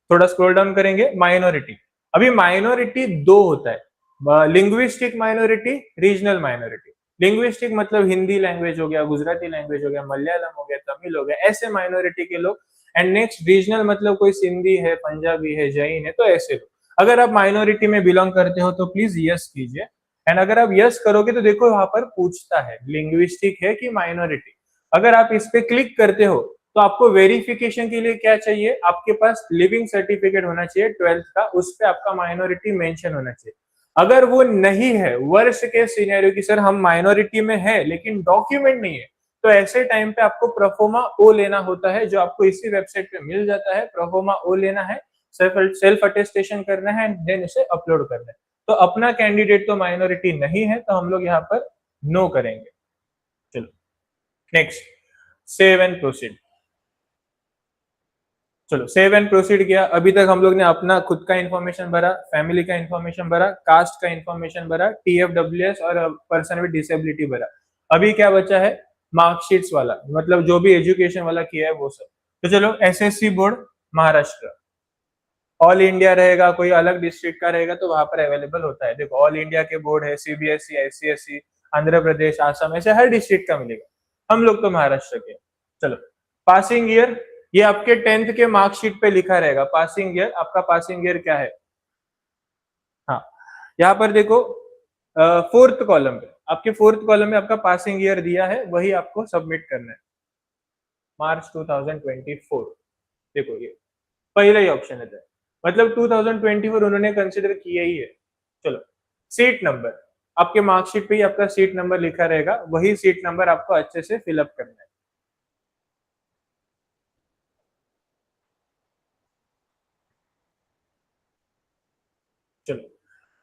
B: थोड़ा स्क्रॉल डाउन करेंगे, माइनॉरिटी। अभी माइनॉरिटी दो होता है, linguistic minority, regional minority. Linguistic मतलब हिंदी लैंग्वेज हो गया, गुजराती लैंग्वेज हो गया, मलयालम हो गया, तमिल हो गया, ऐसे माइनॉरिटी के लोग। एंड नेक्स्ट रीजनल मतलब कोई सिंधी है, पंजाबी है, जैन है, तो ऐसे लोग। अगर आप माइनॉरिटी में बिलोंग करते हो तो प्लीज यस कीजिए। एंड अगर आप यस करोगे तो देखो वहां पर पूछता है लिंग्विस्टिक है कि माइनॉरिटी। अगर आप इस पे क्लिक करते हो तो आपको वेरिफिकेशन के लिए क्या चाहिए, आपके पास लिविंग सर्टिफिकेट होना चाहिए 12th का, उस पे आपका माइनॉरिटी मेंशन होना चाहिए। अगर वो नहीं है, वर्ष के सिनेरियो की सर हम माइनॉरिटी में है लेकिन डॉक्यूमेंट नहीं है, तो ऐसे टाइम पे आपको प्रोफोमा ओ लेना होता है, जो आपको इसी वेबसाइट पे मिल जाता है। प्रोफोमा ओ लेना है, सेल्फ अटेस्टेशन करना है, देन इसे अपलोड करना है। तो अपना कैंडिडेट तो माइनॉरिटी नहीं है, तो हम लोग यहाँ पर नो करेंगे। चलो नेक्स्ट, सेव एंड प्रोसीड। चलो सेव एंड प्रोसीड किया। अभी तक हम लोग ने अपना खुद का इन्फॉर्मेशन भरा, फैमिली का इन्फॉर्मेशन भरा, कास्ट का इन्फॉर्मेशन भरा, TFWS और पर्सन विद डिसेबिलिटी भरा। अभी क्या बचा है? मार्कशीट्स वाला, मतलब जो भी एजुकेशन वाला किया है वो सब। तो चलो, SSC board Maharashtra, all India रहेगा, कोई अलग डिस्ट्रिक्ट का रहेगा तो वहां पर अवेलेबल होता है। देखो ऑल इंडिया के बोर्ड है, CBSE, ICSE, आंध्र प्रदेश, आसाम, ऐसे हर डिस्ट्रिक्ट का मिलेगा। हम लोग तो महाराष्ट्र के। चलो, पासिंग ईयर, ये आपके 10th के मार्कशीट पे लिखा रहेगा पासिंग ईयर। आपका पासिंग ईयर क्या है? हाँ, यहाँ पर देखो, 4th कॉलम पे, आपके 4th कॉलम में आपका पासिंग ईयर दिया है, वही आपको सबमिट करना है, मार्च 2024। देखो ये पहला ही ऑप्शन है, मतलब 2024 उन्होंने कंसिडर किया ही है। चलो, सीट नंबर, आपके मार्कशीट पे ही आपका सीट नंबर लिखा रहेगा, वही सीट नंबर आपको अच्छे से फिलअप करना है। चलो,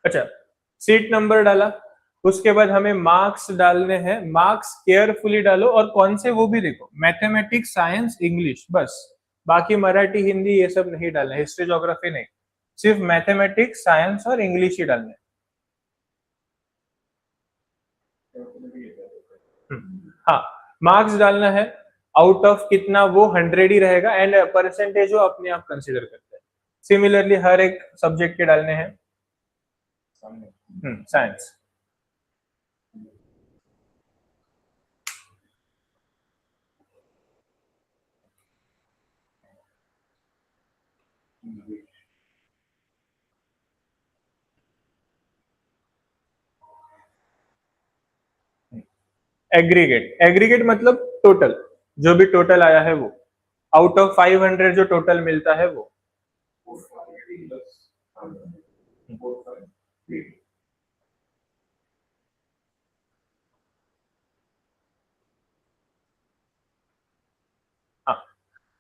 B: अच्छा, सीट नंबर डाला, उसके बाद हमें मार्क्स डालने हैं। मार्क्स केयरफुली डालो, और कौन से वो भी देखो, मैथमेटिक्स, साइंस, इंग्लिश, बस। बाकी मराठी, हिंदी ये सब नहीं डालना, हिस्ट्री, ज्योग्राफी नहीं, सिर्फ मैथमेटिक्स, साइंस और इंग्लिश ही डालना है। हाँ, मार्क्स डालना है, आउट ऑफ कितना, वो 100 ही रहेगा, एंड परसेंटेज वो अपने आप कंसीडर करते हैं। सिमिलरली हर एक सब्जेक्ट के डालने हैं। साइंस, एग्रीगेट, एग्रीगेट मतलब टोटल, जो भी टोटल आया है वो, आउट ऑफ 500 जो टोटल मिलता है वो। हाँ,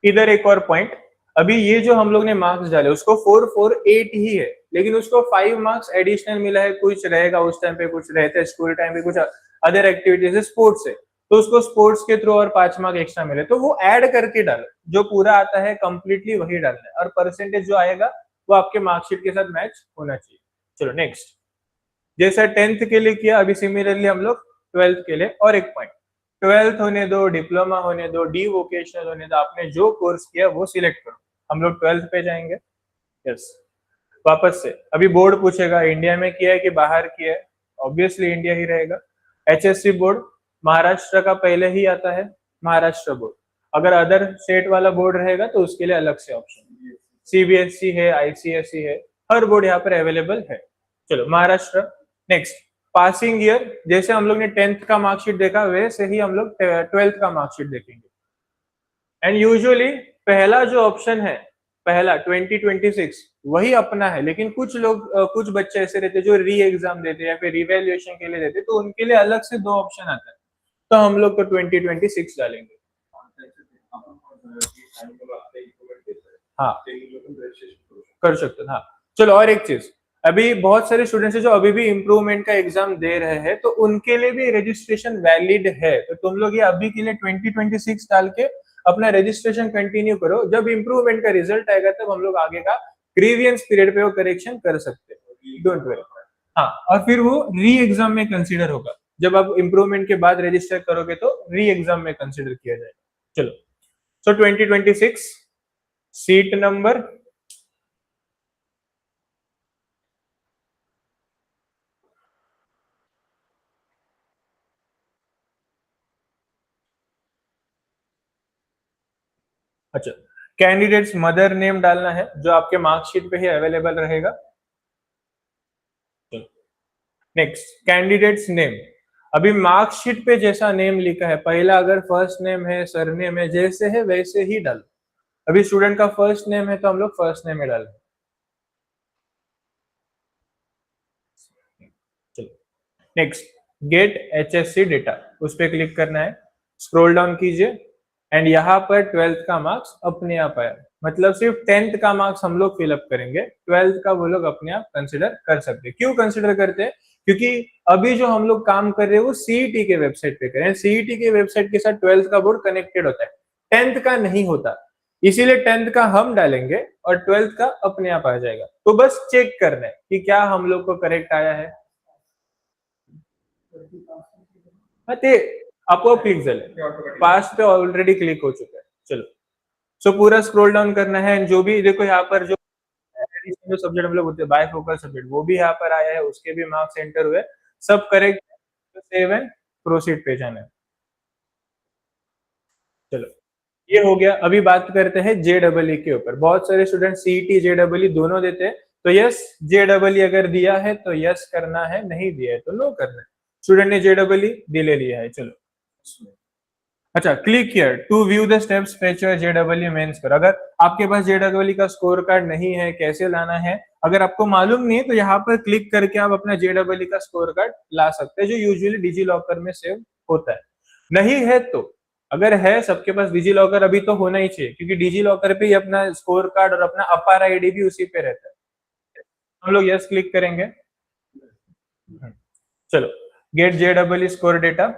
B: इधर एक और पॉइंट, अभी ये जो हम लोग ने मार्क्स डाले उसको 448 ही है, लेकिन उसको 5 मार्क्स एडिशनल मिला है, कुछ रहेगा उस टाइम पे, कुछ रहते हैं स्कूल टाइम पे, कुछ अदर एक्टिविटीज है, स्पोर्ट्स है, तो उसको स्पोर्ट्स के थ्रू और 5 मार्क एक्स्ट्रा मिले, तो वो ऐड करके डालो, जो पूरा आता है कंप्लीटली वही डालना है, और परसेंटेज जो आएगा वो आपके मार्कशीट के साथ मैच होना चाहिए। चलो नेक्स्ट, जैसा 10th के लिए किया, अभी सिमिलरली हम लोग 12th के लिए। और एक पॉइंट, 12th होने दो, डिप्लोमा होने दो, डी वोकेशनल होने दो, आपने जो कोर्स किया वो सिलेक्ट करो। हम लोग 12th पे जाएंगे, यस। वापस से अभी बोर्ड पूछेगा, इंडिया में किया है कि बाहर किया है, ऑब्वियसली इंडिया ही रहेगा। HSC बोर्ड महाराष्ट्र का पहले ही आता है, महाराष्ट्र बोर्ड। अगर अदर स्टेट वाला बोर्ड रहेगा तो उसके लिए अलग से ऑप्शन, सीबीएसई है, आईसीएसई है, हर बोर्ड यहाँ पर अवेलेबल है। चलो महाराष्ट्र। नेक्स्ट, पासिंग ईयर, जैसे हम लोग ने 10th का मार्कशीट देखा वैसे ही हम लोग 12th का मार्कशीट देखेंगे। एंड यूजुअली पहला जो ऑप्शन है, पहला 2026 वही अपना है, लेकिन कुछ लोग कुछ बच्चे ऐसे रहते हैं जो री एग्जाम देते हैं या फिर रिवैल्यूएशन के लिए देते हैं, तो उनके लिए अलग से 2 ऑप्शन आता है, तो हम लोग तो 2026 डालेंगे। हाँ कर सकते हैं। हाँ चलो, और एक चीज, अभी बहुत सारे स्टूडेंट्स हैं जो अभी भी इम्प्रूवमेंट का एग्जाम दे रहे हैं, तो उनके लिए भी रजिस्ट्रेशन वैलिड है, तो तुम लोग ये अभी के लिए 2026 डाल के अपना रजिस्ट्रेशन कंटिन्यू करो। जब इम्प्रूवमेंट का रिजल्ट आएगा तब हम लोग आगे का ग्रीवियंस पीरियड पे वो करेक्शन कर सकते हैं, डोंट वरी। हाँ, और फिर वो री एग्जाम में कंसिडर होगा, जब आप इम्प्रूवमेंट के बाद रजिस्टर करोगे तो री एग्जाम में कंसिडर किया जाएगा। चलो, सो 2026 सीट नंबर, अच्छा, कैंडिडेट्स मदर नेम डालना है जो आपके मार्कशीट पे ही अवेलेबल रहेगा। नेक्स्ट, कैंडिडेट्स नेम, अभी मार्कशीट पे जैसा नेम लिखा है, पहला अगर फर्स्ट नेम है, सरनेम है, जैसे है वैसे ही डालो। अभी स्टूडेंट का फर्स्ट नेम है तो हम लोग फर्स्ट नेम में डालें। चलो नेक्स्ट, गेट एचएससी डेटा, उस पर क्लिक करना है, स्क्रॉल डाउन कीजिए एंड यहाँ पर 12th का मार्क्स अपने आप आया, मतलब सिर्फ 10th का मार्क्स हम लोग फिलअप करेंगे, 12th का वो लोग अपने आप कंसिडर कर सकते हैं। क्यों कंसिडर करते हैं? क्योंकि अभी जो हम लोग काम कर रहे हैं वो सीईटी के वेबसाइट पे करें, सीईटी के वेबसाइट के साथ 12th का बोर्ड कनेक्टेड होता है, 10th का नहीं होता, इसीलिए 10th का हम डालेंगे और 12th का अपने आप आ जाएगा। तो बस चेक करना है कि क्या हम लोग को करेक्ट आया है। हाँ, ते आपोआप क्लिक झाले, पास पे ऑलरेडी क्लिक हो चुका है। चलो, सो पूरा स्क्रॉल डाउन करना है, जो भी देखो यहाँ पर जो सब्जेक्ट हम लोग होते हैं बायफोकल सब्जेक्ट, वो भी यहाँ पर आया है, उसके भी मार्क्स एंटर हुए, सब करेक्ट, सेव एंड प्रोसीड पे जाना है। चलो, ये हो गया। अभी बात करते हैं जेडबलई के ऊपर। बहुत सारे स्टूडेंट सीईटी जेडबलई दोनों देते हैं, तो यस, जेडबलई अगर दिया है तो यस करना है, नहीं दिया है तो नो करना है। स्टूडेंट ने जेडबलई दिले लिया है, चलो, अच्छा, click here to view the steps fetch your जेडबलई मेंस कर। अगर आपके पास जेडबलई का स्कोर कार्ड नहीं है, कैसे लाना है, अगर आपको मालूम नहीं है तो यहाँ पर क्लिक करके आप अपना जेडबलई का स्कोर कार्ड ला सकते हैं, जो यूजुअली डिजी लॉकर में सेव होता है। नहीं है तो, अगर है सबके पास डिजी लॉकर, अभी तो होना ही चाहिए, क्योंकि डिजी लॉकर पे ही अपना स्कोर कार्ड और अपना अपार आईडी भी उसी पे रहता है। हम लोग यस क्लिक करेंगे। चलो, गेट जेडबलई स्कोर डेटा।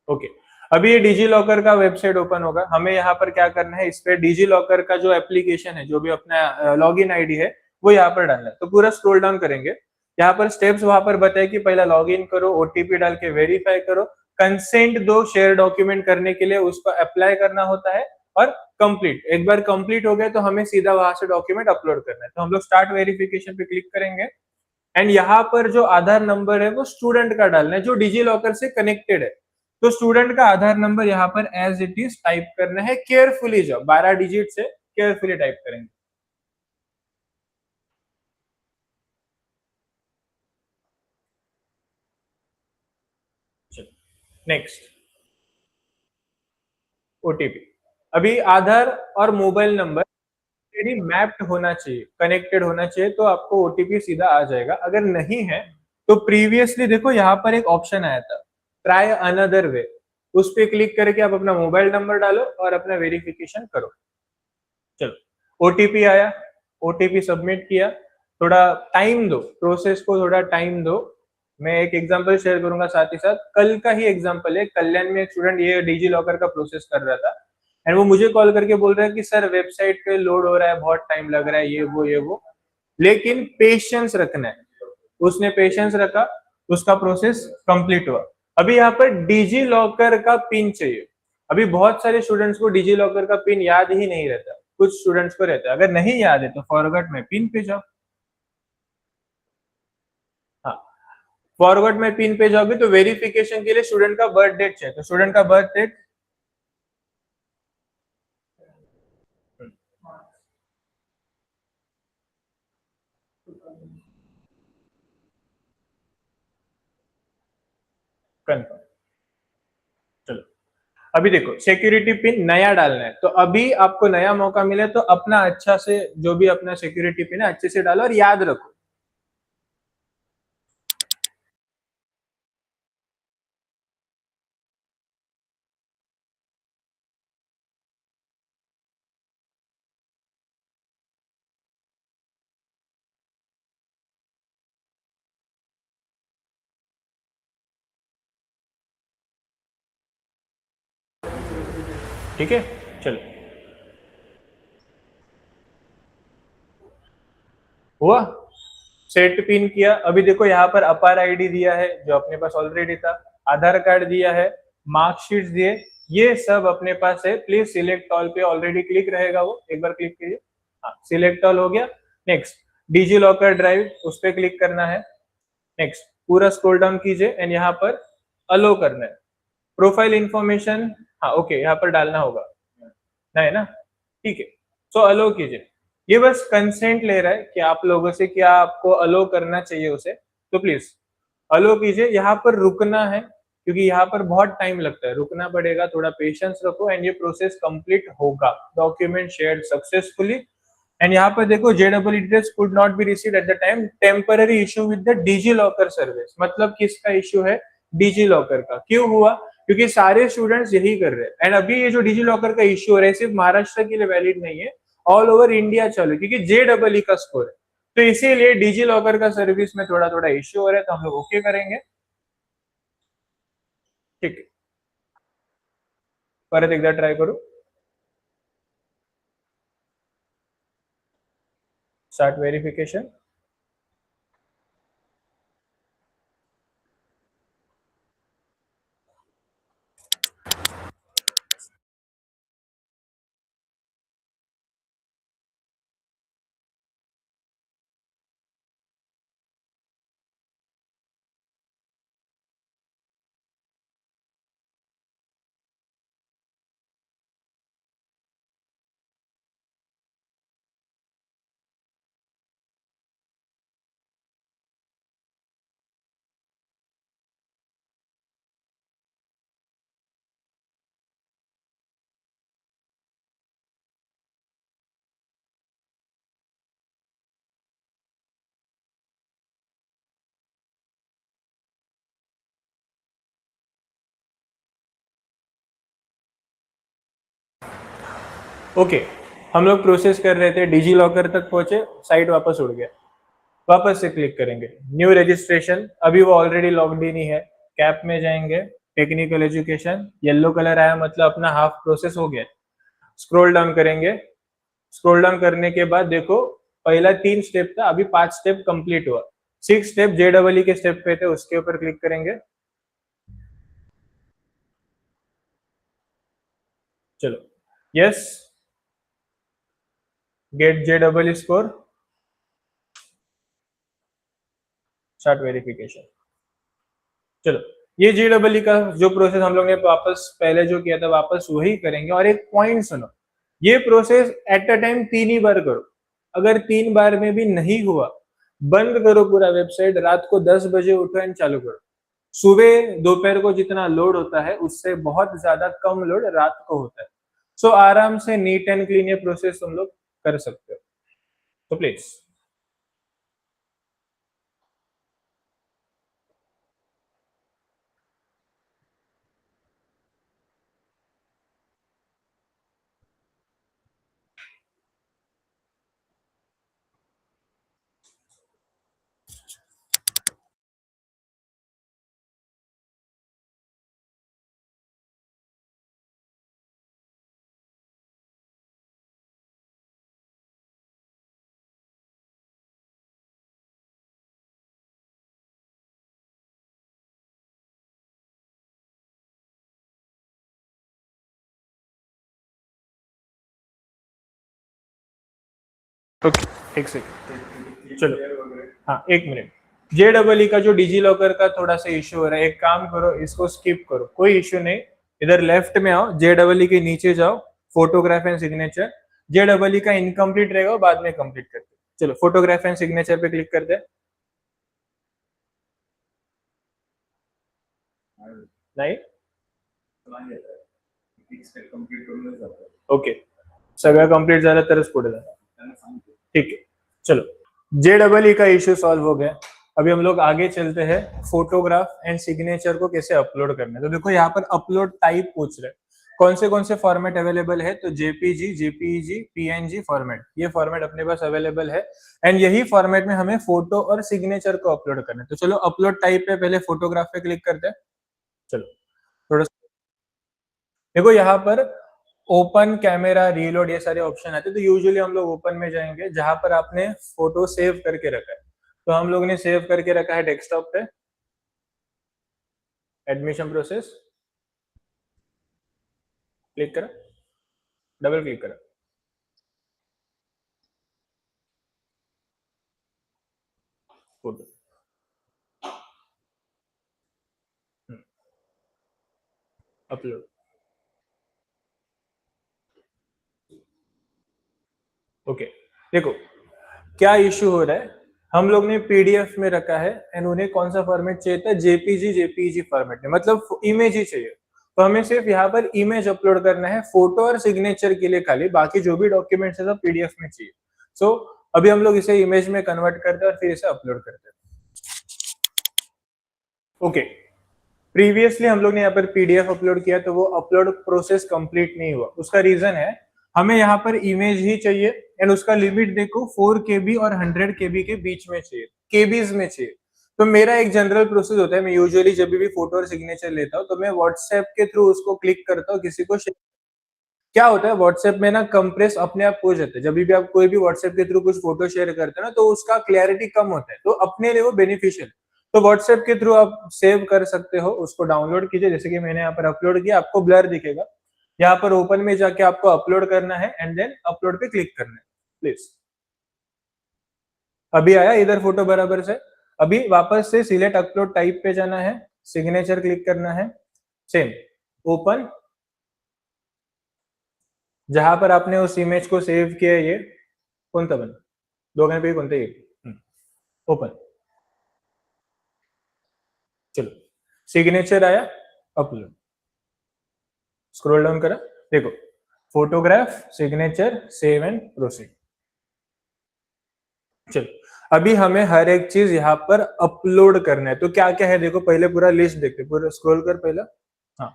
B: ओके, अभी ये डिजी लॉकर का वेबसाइट ओपन होगा, हमें यहाँ पर क्या करना है, इस पे डिजी लॉकर का जो एप्लीकेशन है, जो भी अपना लॉगिन आईडी है, वो यहाँ पर डालना है। तो पूरा स्क्रॉल डाउन करेंगे, यहाँ पर स्टेप्स वहां पर बताए कि पहला लॉगिन करो, ओटीपी डाल के वेरीफाई करो, कंसेंट दो शेयर डॉक्यूमेंट करने के लिए, उसको अप्लाई करना होता है, और कंप्लीट। एक बार कंप्लीट हो गया तो हमें सीधा वहां से डॉक्यूमेंट अपलोड करना है। तो हम लोग स्टार्ट वेरिफिकेशन पे क्लिक करेंगे एंड यहाँ पर जो आधार नंबर है वो स्टूडेंट का डालना है जो डिजी लॉकर से कनेक्टेड है। तो स्टूडेंट का आधार नंबर यहाँ पर एज इट इज टाइप करना है, केयरफुली जाओ, 12 डिजिट से केयरफुली टाइप करेंगे। नेक्स्ट, ओटीपी, अभी आधार और मोबाइल नंबर मैप्ड होना चाहिए, कनेक्टेड होना चाहिए, तो आपको ओटीपी सीधा आ जाएगा। अगर नहीं है तो प्रीवियसली देखो यहाँ पर एक ऑप्शन आया था, ट्राई अनदर वे, उस पर क्लिक करके आप अपना मोबाइल नंबर डालो और अपना वेरिफिकेशन करो। चलो, ओटीपी आया, ओटीपी सबमिट किया, थोड़ा टाइम दो, प्रोसेस को थोड़ा टाइम दो। मैं एक एग्जांपल शेयर करूंगा साथ ही साथ, कल का ही एग्जांपल है, कल्याण में एक स्टूडेंट ये डिजी लॉकर का प्रोसेस कर रहा था एंड वो मुझे कॉल करके बोल रहा है कि सर वेबसाइट पे लोड हो रहा है, बहुत टाइम लग रहा है, ये वो, लेकिन पेशेंस रखना है। उसने पेशेंस रखा, उसका प्रोसेस कंप्लीट हुआ। अभी यहाँ पर डिजी लॉकर का पिन चाहिए। अभी बहुत सारे स्टूडेंट्स को डिजी लॉकर का पिन याद ही नहीं रहता, कुछ स्टूडेंट्स को रहता है, अगर नहीं याद है तो फॉरगॉट में पिन पे जाओ। हाँ, फॉरवर्ड में पिन पे जाओगे तो वेरिफिकेशन के लिए स्टूडेंट का बर्थ डेट चाहिए, तो स्टूडेंट का बर्थ डेट कंफर्म। चलो अभी देखो सिक्योरिटी पिन नया डालना है, तो अभी आपको नया मौका मिले तो अपना अच्छा से जो भी अपना सिक्योरिटी पिन है अच्छे से डालो और याद रखो। ठीक है चलो हुआ, सेट पिन किया। अभी देखो यहाँ पर अपार आईडी दिया है जो अपने पास ऑलरेडी था, आधार कार्ड दिया है, मार्कशीट दिए, ये सब अपने पास है। प्लीज सिलेक्ट ऑल पे ऑलरेडी क्लिक रहेगा, वो एक बार क्लिक कीजिए। हाँ सिलेक्ट ऑल हो गया। नेक्स्ट डिजी लॉकर ड्राइव, उस पर क्लिक करना है। नेक्स्ट पूरा स्क्रॉल डाउन कीजिए एंड यहाँ पर अलो करना है। प्रोफाइल इंफॉर्मेशन हाँ ओके यहाँ पर डालना होगा ना, है ना, ठीक है। सो अलो कीजिए, ये बस कंसेंट ले रहा है कि आप लोगों से क्या आपको अलो करना चाहिए उसे, तो प्लीज अलो कीजिए। यहाँ पर रुकना है क्योंकि यहाँ पर बहुत टाइम लगता है, रुकना पड़ेगा, थोड़ा पेशेंस रखो एंड ये प्रोसेस कंप्लीट होगा। डॉक्यूमेंट शेयर्ड सक्सेसफुली एंड यहाँ पर देखो JEE details could not be received at the time, temporary issue with the digi locker service. मतलब किसका इशू है, डिजी लॉकर का। क्यों हुआ, क्योंकि सारे स्टूडेंट्स यही कर रहे हैं एंड अभी ये जो डिजी लॉकर का इशू हो रहा है सिर्फ महाराष्ट्र के लिए वैलिड नहीं है, ऑल ओवर इंडिया चालू, क्योंकि JEE का स्कोर है, तो इसीलिए डिजी लॉकर का सर्विस में थोड़ा थोड़ा इश्यू हो रहा है, तो हम लोग ओके करेंगे। ठीक है परत एकदा ट्राय करू, स्टार्ट वेरिफिकेशन। ओके हम लोग प्रोसेस कर रहे थे, डिजी लॉकर तक पहुंचे, साइट वापस उड़ गया, वापस से क्लिक करेंगे न्यू रजिस्ट्रेशन। अभी वो ऑलरेडी लॉग्ड इन ही है। कैप में जाएंगे, टेक्निकल एजुकेशन, येलो कलर आया मतलब अपना हाफ प्रोसेस हो गया। स्क्रॉल डाउन करेंगे, स्क्रॉल डाउन करने के बाद देखो पहला 3 स्टेप था, अभी 5 स्टेप कंप्लीट हुआ। 6 स्टेप JEE के स्टेप पे थे, उसके ऊपर क्लिक करेंगे। चलो yes, get JEE score, start verification. चलो ये JEE का जो प्रोसेस हम लोग ने वापस पहले जो किया था वापस वही करेंगे। और एक पॉइंट सुनो, ये प्रोसेस एट अ टाइम 3 ही बार करो। अगर 3 बार में भी नहीं हुआ, बंद करो पूरा वेबसाइट, रात को 10 बजे उठो एंड चालू करो। सुबह दोपहर को जितना लोड होता है उससे बहुत ज्यादा कम लोड रात को होता है। सो आराम से नीट एंड क्लीन ये प्रोसेस तुम लोग कर सकते हो, तो प्लीज। ओके एक सेकंड, चलो हाँ 1 मिनट। JEE का जो डिजी लॉकर का थोड़ा सा इश्यू हो रहा है, एक काम करो, इसको स्किप करो, कोई इश्यू नहीं। इधर लेफ्ट में आओ, JEE के नीचे जाओ, फोटोग्राफ एंड सिग्नेचर। JEE का इनकम्प्लीट रहेगा, बाद में कंप्लीट करते। चलो फोटोग्राफ एंड सिग्नेचर पे क्लिक करते हैं। नाही ओके, सगळं कंप्लीट झालं तरच पुढे जाणार। ठीक है, चलो JEE का इश्यू सॉल्व हो गया। अभी हम लोग आगे चलते हैं, फोटोग्राफ एंड सिग्नेचर को कैसे अपलोड करना है। तो देखो यहाँ पर अपलोड टाइप पूछ रहे हैं, कौन से फॉर्मेट अवेलेबल है। तो JPG, JPEG, PNG फॉर्मेट, ये फॉर्मेट अपने पास अवेलेबल है। एंड यही फॉर्मेट में हमें फोटो और सिग्नेचर को अपलोड करना है। तो चलो अपलोड टाइप पे पहले फोटोग्राफ पे क्लिक करते हैं। चलो थोड़ा देखो यहाँ पर ओपन कैमरा, रीलोड, ये सारे ऑप्शन आते हैं। तो यूजुअली हम लोग ओपन में जाएंगे जहां पर आपने फोटो सेव करके रखा है। तो हम लोग ने सेव करके रखा है डेस्कटॉप पे। एडमिशन प्रोसेस क्लिक करा, डबल क्लिक करा, फोटो अपलोड। ओके, देखो क्या इश्यू हो रहा है। हम लोग ने PDF में रखा है एंड उन्हें कौन सा फॉर्मेट चाहिए था, JPG, JPEG फॉर्मेट में, मतलब इमेज ही चाहिए। तो हमें सिर्फ यहाँ पर इमेज अपलोड करना है, फोटो और सिग्नेचर के लिए खाली, बाकी जो भी डॉक्यूमेंट्स है सब PDF में चाहिए। सो अभी हम लोग इसे इमेज में कन्वर्ट करते हैं और फिर इसे अपलोड करते हैं। ओके, प्रीवियसली हम लोग ने यहाँ पर PDF अपलोड किया तो वो अपलोड प्रोसेस कंप्लीट नहीं हुआ। उसका रीजन है हमें यहाँ पर इमेज ही चाहिए एंड उसका लिमिट देखो 4 KB और 100 KB के बीच में चाहिए, केबीज में चाहिए। तो मेरा एक जनरल प्रोसेस होता है, मैं यूजुअली जब भी फोटो और सिग्नेचर लेता हूँ तो मैं व्हाट्सएप के थ्रू उसको क्लिक करता हूँ, किसी को क्या होता है व्हाट्सएप में ना कंप्रेस अपने आप हो जाता है। जब भी आप कोई भी व्हाट्सएप के थ्रू कुछ फोटो शेयर करते हैं ना तो उसका क्लैरिटी कम होता है, तो अपने लिए वो बेनिफिशियल। तो व्हाट्सएप के थ्रू आप सेव कर सकते हो, उसको डाउनलोड कीजिए। जैसे कि मैंने यहाँ पर अपलोड किया, आपको ब्लर दिखेगा। यहाँ पर ओपन में जाके आपको अपलोड करना है एंड देन अपलोड पे क्लिक करना है प्लीज। अभी आया इधर फोटो बराबर से। अभी वापस से सिलेक्ट अपलोड टाइप पे जाना है, सिग्नेचर क्लिक करना है, सेम ओपन। जहां पर आपने उस इमेज को सेव किया, ये कौन सा बन दोघांपैकी कोणतं एक, ओपन। चलो सिग्नेचर आया, अपलोड, स्क्रॉल डाउन करा, देखो photograph, signature, save and proceed. चलो अभी हमें हर एक चीज यहाँ पर अपलोड करना है। तो क्या क्या है देखो, पहले पूरा लिस्ट देखते, पूरा स्क्रॉल कर पहला, हाँ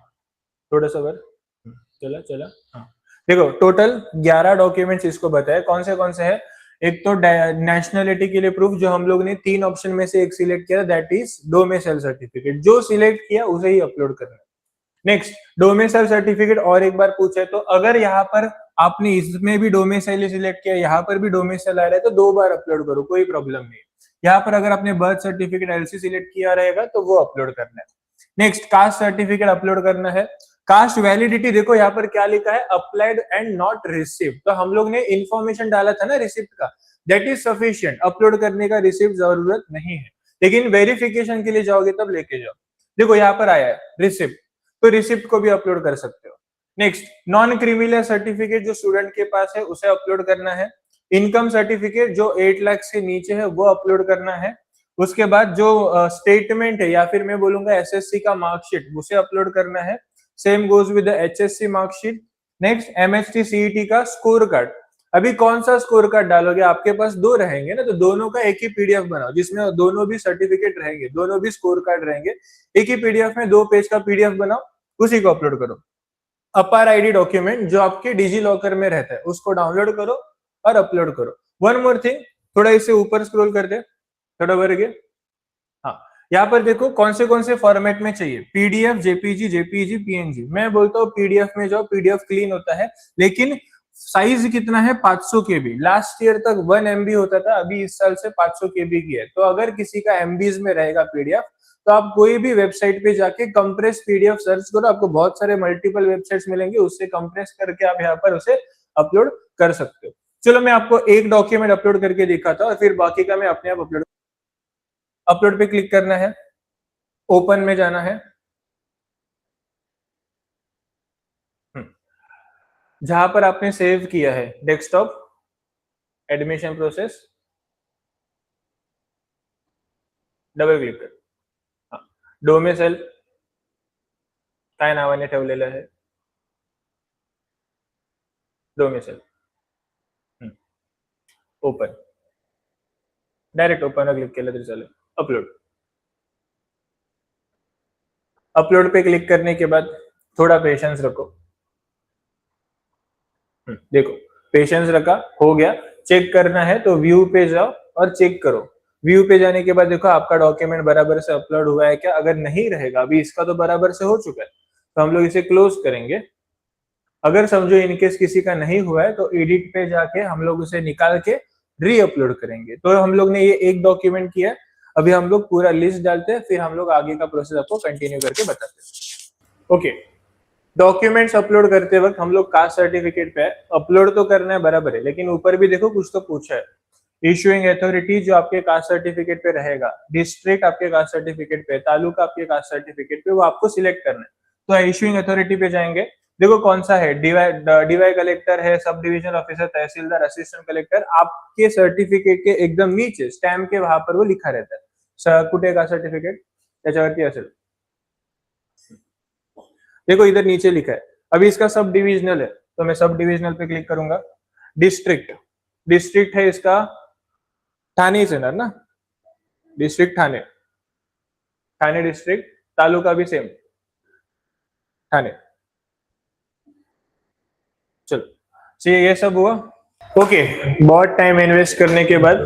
B: थोड़ा सा वर, चला चला, हाँ देखो टोटल 11 डॉक्यूमेंट्स इसको बताया कौन से है। एक तो नेशनलिटी के लिए प्रूफ, जो हम लोग ने 3 ऑप्शन में से एक सिलेक्ट किया, दैट इज डोमिसाइल सर्टिफिकेट। जो सिलेक्ट किया उसे ही अपलोड करना है। नेक्स्ट डोमिसाइल सर्टिफिकेट, और एक बार पूछे तो अगर यहाँ पर आपने इसमें भी डोमिसाइल सिलेक्ट किया, यहाँ पर भी डोमिसाइल आ रहा है तो 2 बार अपलोड करो, कोई प्रॉब्लम नहीं। यहाँ पर अगर आपने बर्थ सर्टिफिकेट LC सिलेक्ट किया रहेगा तो वो अपलोड करना है। नेक्स्ट कास्ट सर्टिफिकेट अपलोड करना है। कास्ट वैलिडिटी देखो यहाँ पर क्या लिखा है, अप्लाइड एंड नॉट रिसीव्ड। तो हम लोग ने इंफॉर्मेशन डाला था ना रिसिप्ट का, दैट इज सफिशिएंट, अपलोड करने का रिसिप्ट जरूरत नहीं है। लेकिन वेरिफिकेशन के लिए जाओगे तब लेके जाओ। देखो यहाँ पर आया है रिसिप्ट, तो रिसिप्ट को भी अपलोड कर सकते हो। नेक्स्ट नॉन क्रिमिनल सर्टिफिकेट जो स्टूडेंट के पास है उसे अपलोड करना है। इनकम सर्टिफिकेट जो 8 लाख से नीचे है वो अपलोड करना है। उसके बाद जो स्टेटमेंट है या फिर मैं बोलूंगा SSC का मार्कशीट, उसे अपलोड करना है। Same goes with the HSC marksheet. Next MHT CET का स्कोर कार्ड। अभी कौन सा स्कोर कार्ड डालोगे, आपके पास 2 रहेंगे ना, तो दोनों का एक ही PDF बनाओ जिसमें दोनों भी सर्टिफिकेट रहेंगे, दोनों भी स्कोर कार्ड रहेंगे। एक ही PDF में 2 पेज का PDF बनाओ, उसी को अपलोड करो। अपार ID डॉक्यूमेंट जो आपके डिजी लॉकर में रहता है उसको डाउनलोड करो और अपलोड करो। वन मोर थिंग, थोड़ा इसे ऊपर स्क्रॉल कर दे, थोड़ा बढ़ गया, हाँ यहाँ पर देखो कौन से फॉर्मेट में चाहिए, PDF, JPG, PNG। मैं बोलता हूँ PDF में जाओ, PDF क्लीन होता है, लेकिन साइज कितना है 500 KB। लास्ट ईयर तक 1 MB होता था, अभी इस साल से 500 KB की है। तो अगर किसी का MBs में रहेगा PDF, तो आप कोई भी वेबसाइट पे जाके कंप्रेस PDF सर्च करो, आपको बहुत सारे मल्टीपल वेबसाइट्स मिलेंगे, उससे कंप्रेस करके आप यहाँ पर उसे अपलोड कर सकते हो। चलो मैं आपको एक डॉक्यूमेंट अपलोड करके दिखाता हूँ और फिर बाकी का मैं अपने आप अपलोड। अपलोड पे क्लिक करना है, ओपन में जाना है, जहां पर आपने सेव किया है desktop, admission process, double click कर. हा. डोमेसेल काय नावाने ठेवलेलं आहे? डोमेसेल. ओपन, डायरेक्ट ओपन क्लिक केलं तरी चालेल. अपलोड, अपलोड पे क्लिक करने के बाद थोड़ा पेशेंस रखो. देखो पेशेंस रखा, हो गया. चेक करना है तो व्यू पे जाओ और चेक करो. व्यू पे जाने के बाद देखो आपका डॉक्यूमेंट बराबर से अपलोड हुआ है क्या. अगर नहीं रहेगा, अभी इसका तो बराबर से हो चुका है, तो हम लोग इसे क्लोज करेंगे. अगर समझो इनकेस किसी का नहीं हुआ है तो एडिट पे जाके हम लोग उसे निकाल के री अपलोड करेंगे. तो हम लोग ने ये एक डॉक्यूमेंट किया. अभी हम लोग पूरा लिस्ट डालते हैं, फिर हम लोग आगे का प्रोसेस आपको कंटिन्यू करके बताते हैं. ओके, डॉक्यूमेंट्स अपलोड करते वक्त हम लोग कास्ट सर्टिफिकेट पे अपलोड तो करना है बराबर है, लेकिन ऊपर भी देखो कुछ तो पूछा है. इशुइंग अथॉरिटी जो आपके कास्ट सर्टिफिकेट पे रहेगा, डिस्ट्रिक्ट आपके कास्ट सर्टिफिकेट पे, तालुका आपके कास्ट सर्टिफिकेट पे, वो आपको सिलेक्ट करना है. तो इशुइंग अथॉरिटी पे जाएंगे. देखो कौन सा है, डीवाई कलेक्टर है, सब डिविजन ऑफिसर, तहसीलदार, असिस्टेंट कलेक्टर. आपके सर्टिफिकेट के एकदम नीचे स्टैम्प के वहां पर वो लिखा रहता है कुठे कास्ट सर्टिफिकेट, त्याच्यावरती असेल. देखो इधर नीचे लिखा है. अभी इसका सब डिविजनल है, तो मैं सब डिविजनल पे क्लिक करूंगा. डिस्ट्रिक्ट, डिस्ट्रिक्ट है इसका ठाणेच येणार ना, डिस्ट्रिक्ट ठाणे, ठाणे डिस्ट्रिक्ट. तालुका भी सेम ठाणे. चलो चलिए, ये सब हुआ. ओके, बहुत टाइम इन्वेस्ट करने के बाद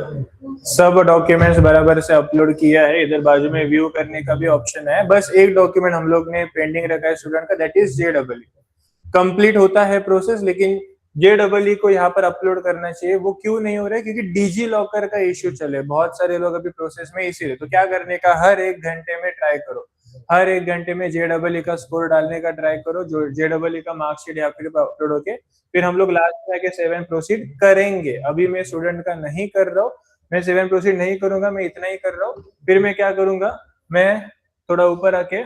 B: सब डॉक्यूमेंट्स बराबर से अपलोड किया है. इधर बाजू में व्यू करने का भी ऑप्शन है. बस एक डॉक्यूमेंट हम लोग ने पेंडिंग रखा है स्टूडेंट का, दैट इज JEE. कंप्लीट होता है प्रोसेस, लेकिन JEE को यहाँ पर अपलोड करना चाहिए. वो क्यों नहीं हो रहा है? क्योंकि डिजी लॉकर का इश्यू चले, बहुत सारे लोग अभी प्रोसेस में, इसीलिए. तो क्या करने का, हर एक घंटे में ट्राई करो, हर एक घंटे में JEE का स्कोर डालने का ट्राई करो. जो JEE का मार्कशीट यहाँ पर अपलोड होके फिर हम लोग लास्ट में आके 7 प्रोसीड करेंगे. अभी मैं स्टूडेंट का नहीं कर रहा हूँ, मैं 7 प्रोसीड नहीं करूंगा, मैं इतना ही कर रहा हूँ. फिर मैं क्या करूंगा, मैं थोड़ा ऊपर आके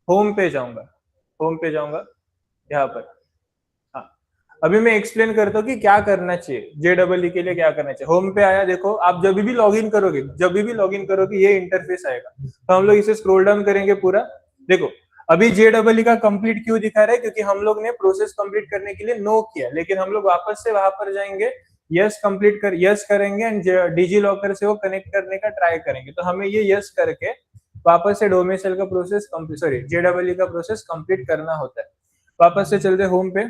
B: होम पे जाऊंगा, होम पे जाऊंगा यहाँ पर. हाँ, अभी मैं एक्सप्लेन करता हूँ कि क्या करना चाहिए, JEE के लिए क्या करना चाहिए. होम पे आया, देखो आप जब भी लॉगिन करोगे, जब भी लॉगिन करोगे ये इंटरफेस आएगा. तो हम लोग इसे स्क्रॉल डाउन करेंगे पूरा. देखो अभी JEE का कंप्लीट क्यों दिखा रहा है? क्योंकि हम लोग ने प्रोसेस कंप्लीट करने के लिए नो किया, लेकिन हम लोग वापस से वहां पर जाएंगे, यस कंप्लीट कर, यस करेंगे एंड डिजी लॉकर से वो कनेक्ट करने का ट्राई करेंगे. तो हमें ये यस करके वापस से डोमेसेल का प्रोसेस कंप्लीट, सॉरी JEE का प्रोसेस कंप्लीट करना होता है. वापस से चलते होम पे.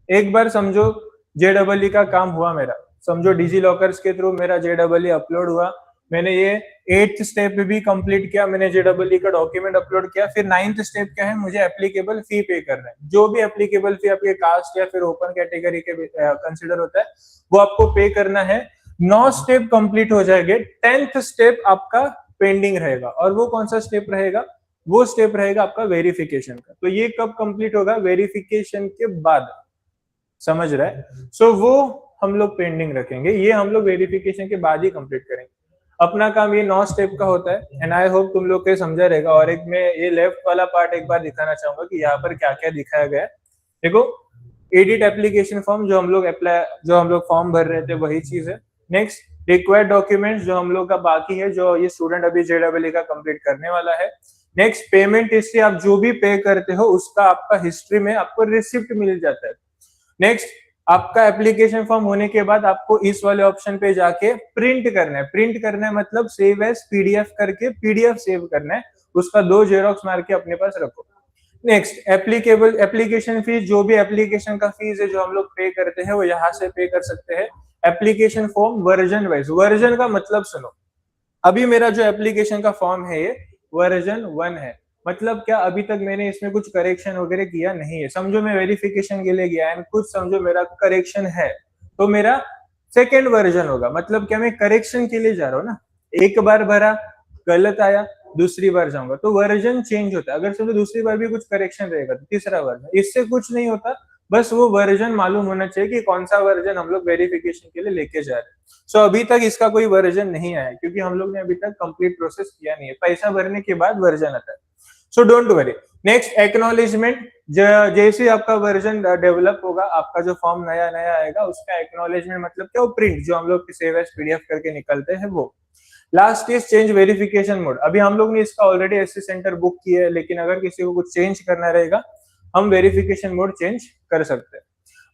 B: एक बार समझो JEE का काम हुआ मेरा, समझो डिजी लॉकर्स के थ्रू मेरा JEE अपलोड हुआ. मैंने ये 8th स्टेप भी कंप्लीट किया, मैंने JEE का डॉक्यूमेंट अपलोड किया. फिर 9th स्टेप क्या है, मुझे एप्लीकेबल फी पे करना है. जो भी एप्लीकेबल फी आपके कास्ट या फिर ओपन कैटेगरी के कंसिडर होता है, वो आपको पे करना है. 9 स्टेप कंप्लीट हो जाएंगे, 10th स्टेप आपका पेंडिंग रहेगा. और वो कौन सा स्टेप रहेगा? वो स्टेप रहेगा आपका वेरिफिकेशन का. तो ये कब कंप्लीट होगा? वेरिफिकेशन के बाद. समझ रहा है? सो वो हम लोग पेंडिंग रखेंगे, ये हम लोग वेरिफिकेशन के बाद ही कंप्लीट करेंगे. अपना काम ये 9 स्टेप का होता है. एंड आई होप तुम लोग को समझा रहेगा. और एक मैं ये लेफ्ट वाला पार्ट एक बार दिखाना चाहूंगा कि यहाँ पर क्या क्या दिखाया गया है. देखो एडिट एप्लीकेशन फॉर्म, जो हम लोग अप्लाई, जो हम लोग फॉर्म भर रहे थे वही चीज है. नेक्स्ट रिक्वायर्ड डॉक्यूमेंट्स जो हम लोग का बाकी है, जो ये स्टूडेंट अभी JEE का कंप्लीट करने वाला है. नेक्स्ट पेमेंट हिस्ट्री, आप जो भी पे करते हो उसका आपका हिस्ट्री में आपको रिसिप्ट मिल जाता है. नेक्स्ट आपका एप्लीकेशन फॉर्म होने के बाद आपको इस वाले ऑप्शन पे जाके प्रिंट करना है. प्रिंट करना है मतलब सेव एज PDF करके PDF सेव करना है, उसका 2 जेरोक्स मार के अपने पास रखो. नेक्स्ट एप्लीकेबल एप्लीकेशन फीस, जो भी एप्लीकेशन का फीस है जो हम लोग पे करते हैं वो यहाँ से पे कर सकते हैं. Application form version wise, version का मतलब सुनो, अभी मेरा जो एप्लीकेशन का फॉर्म है ये वर्जन 1 है. मतलब क्या, अभी तक मैंने इसमें कुछ करेक्शन वगैरह किया नहीं है. समझो मैं वेरिफिकेशन के लिए गया एंड कुछ समझो मेरा करेक्शन है, तो मेरा सेकेंड वर्जन होगा. मतलब क्या, मैं करेक्शन के लिए जा रहा हूँ ना. एक बार भरा, गलत आया, दूसरी बार जाऊंगा तो वर्जन चेंज होता है. अगर समझो दूसरी बार भी कुछ करेक्शन रहेगा तो तीसरा वर्जन. इससे कुछ नहीं होता, बस वो वर्जन मालूम होना चाहिए कि कौन सा वर्जन हम लोग वेरिफिकेशन के लिए लेके जा रहे हैं। सो अभी तक इसका कोई वर्जन नहीं आया क्योंकि हम लोग ने अभी तक कंप्लीट प्रोसेस किया नहीं है, पैसा भरने के बाद वर्जन आता है। So don't worry. Next acknowledgement, जैसे आपका वर्जन डेवलप होगा, आपका जो फॉर्म नया नया आएगा उसका एक्नॉलेजमेंट मतलब क्या, वो प्रिंट जो हम लोग सेव एज पीडीएफ करके निकलते हैं वो। Last is change verification mode. अभी हम लोग ने इसका ऑलरेडी एससी सेंटर बुक किया है, लेकिन अगर किसी को कुछ चेंज करना रहेगा हम वेरिफिकेशन मोड चेंज कर सकते हैं।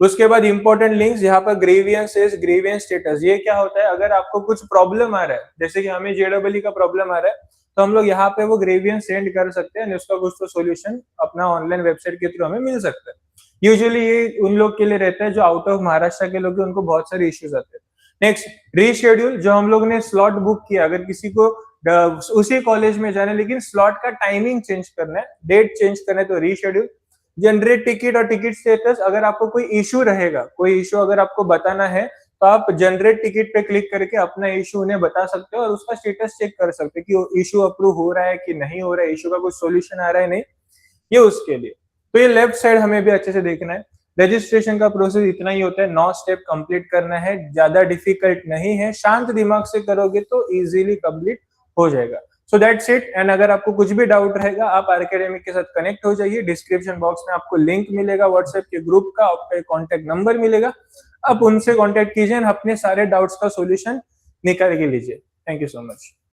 B: उसके बाद इंपॉर्टेंट लिंक्स, यहाँ पर ग्रीवियंस इज ग्रीवियंस स्टेटस। ये क्या होता है, अगर आपको कुछ प्रॉब्लम आ रहा है, जैसे कि हमें जेडब्ल्यू का प्रॉब्लम आ रहा है, तो हम लोग यहाँ पे वो ग्रेवियंस सेंड कर सकते हैं, उसका कुछ तो सोल्यूशन अपना ऑनलाइन वेबसाइट के थ्रू हमें मिल सकता है। यूजुअली ये उन लोग के लिए रहता है जो आउट ऑफ महाराष्ट्र के लोग हैं, उनको बहुत सारे इश्यूज आते हैं। नेक्स्ट रीशेड्यूल, जो हम लोग ने स्लॉट बुक किया, अगर किसी को उसी कॉलेज में जाना है लेकिन स्लॉट का टाइमिंग चेंज करना है, डेट चेंज करना है, तो रीशेड्यूल। जनरेट टिकट और टिकट स्टेटस, अगर आपको कोई इशू रहेगा, कोई इशू अगर आपको बताना है तो आप जनरेट टिकट पे क्लिक करके अपना इशू उन्हें बता सकते हो और उसका स्टेटस चेक कर सकते हो कि इशू अप्रूव हो रहा है कि नहीं हो रहा है, इशू का कुछ सॉल्यूशन आ रहा है नहीं, ये उसके लिए। तो ये लेफ्ट साइड हमें भी अच्छे से देखना है। रजिस्ट्रेशन का प्रोसेस इतना ही होता है, 9 स्टेप कंप्लीट करना है, ज्यादा डिफिकल्ट नहीं है, शांत दिमाग से करोगे तो इजीली कंप्लीट हो जाएगा। So that's it. एंड अगर आपको कुछ भी डाउट रहेगा आप अकेडमिक के साथ कनेक्ट हो जाइए। डिस्क्रिप्शन बॉक्स में आपको लिंक मिलेगा व्हाट्सएप के ग्रुप का, आपका कॉन्टेक्ट नंबर मिलेगा, आप उनसे कॉन्टेक्ट कीजिए, अपने सारे डाउट्स का सोल्यूशन निकाल के लीजिए। Thank you so much.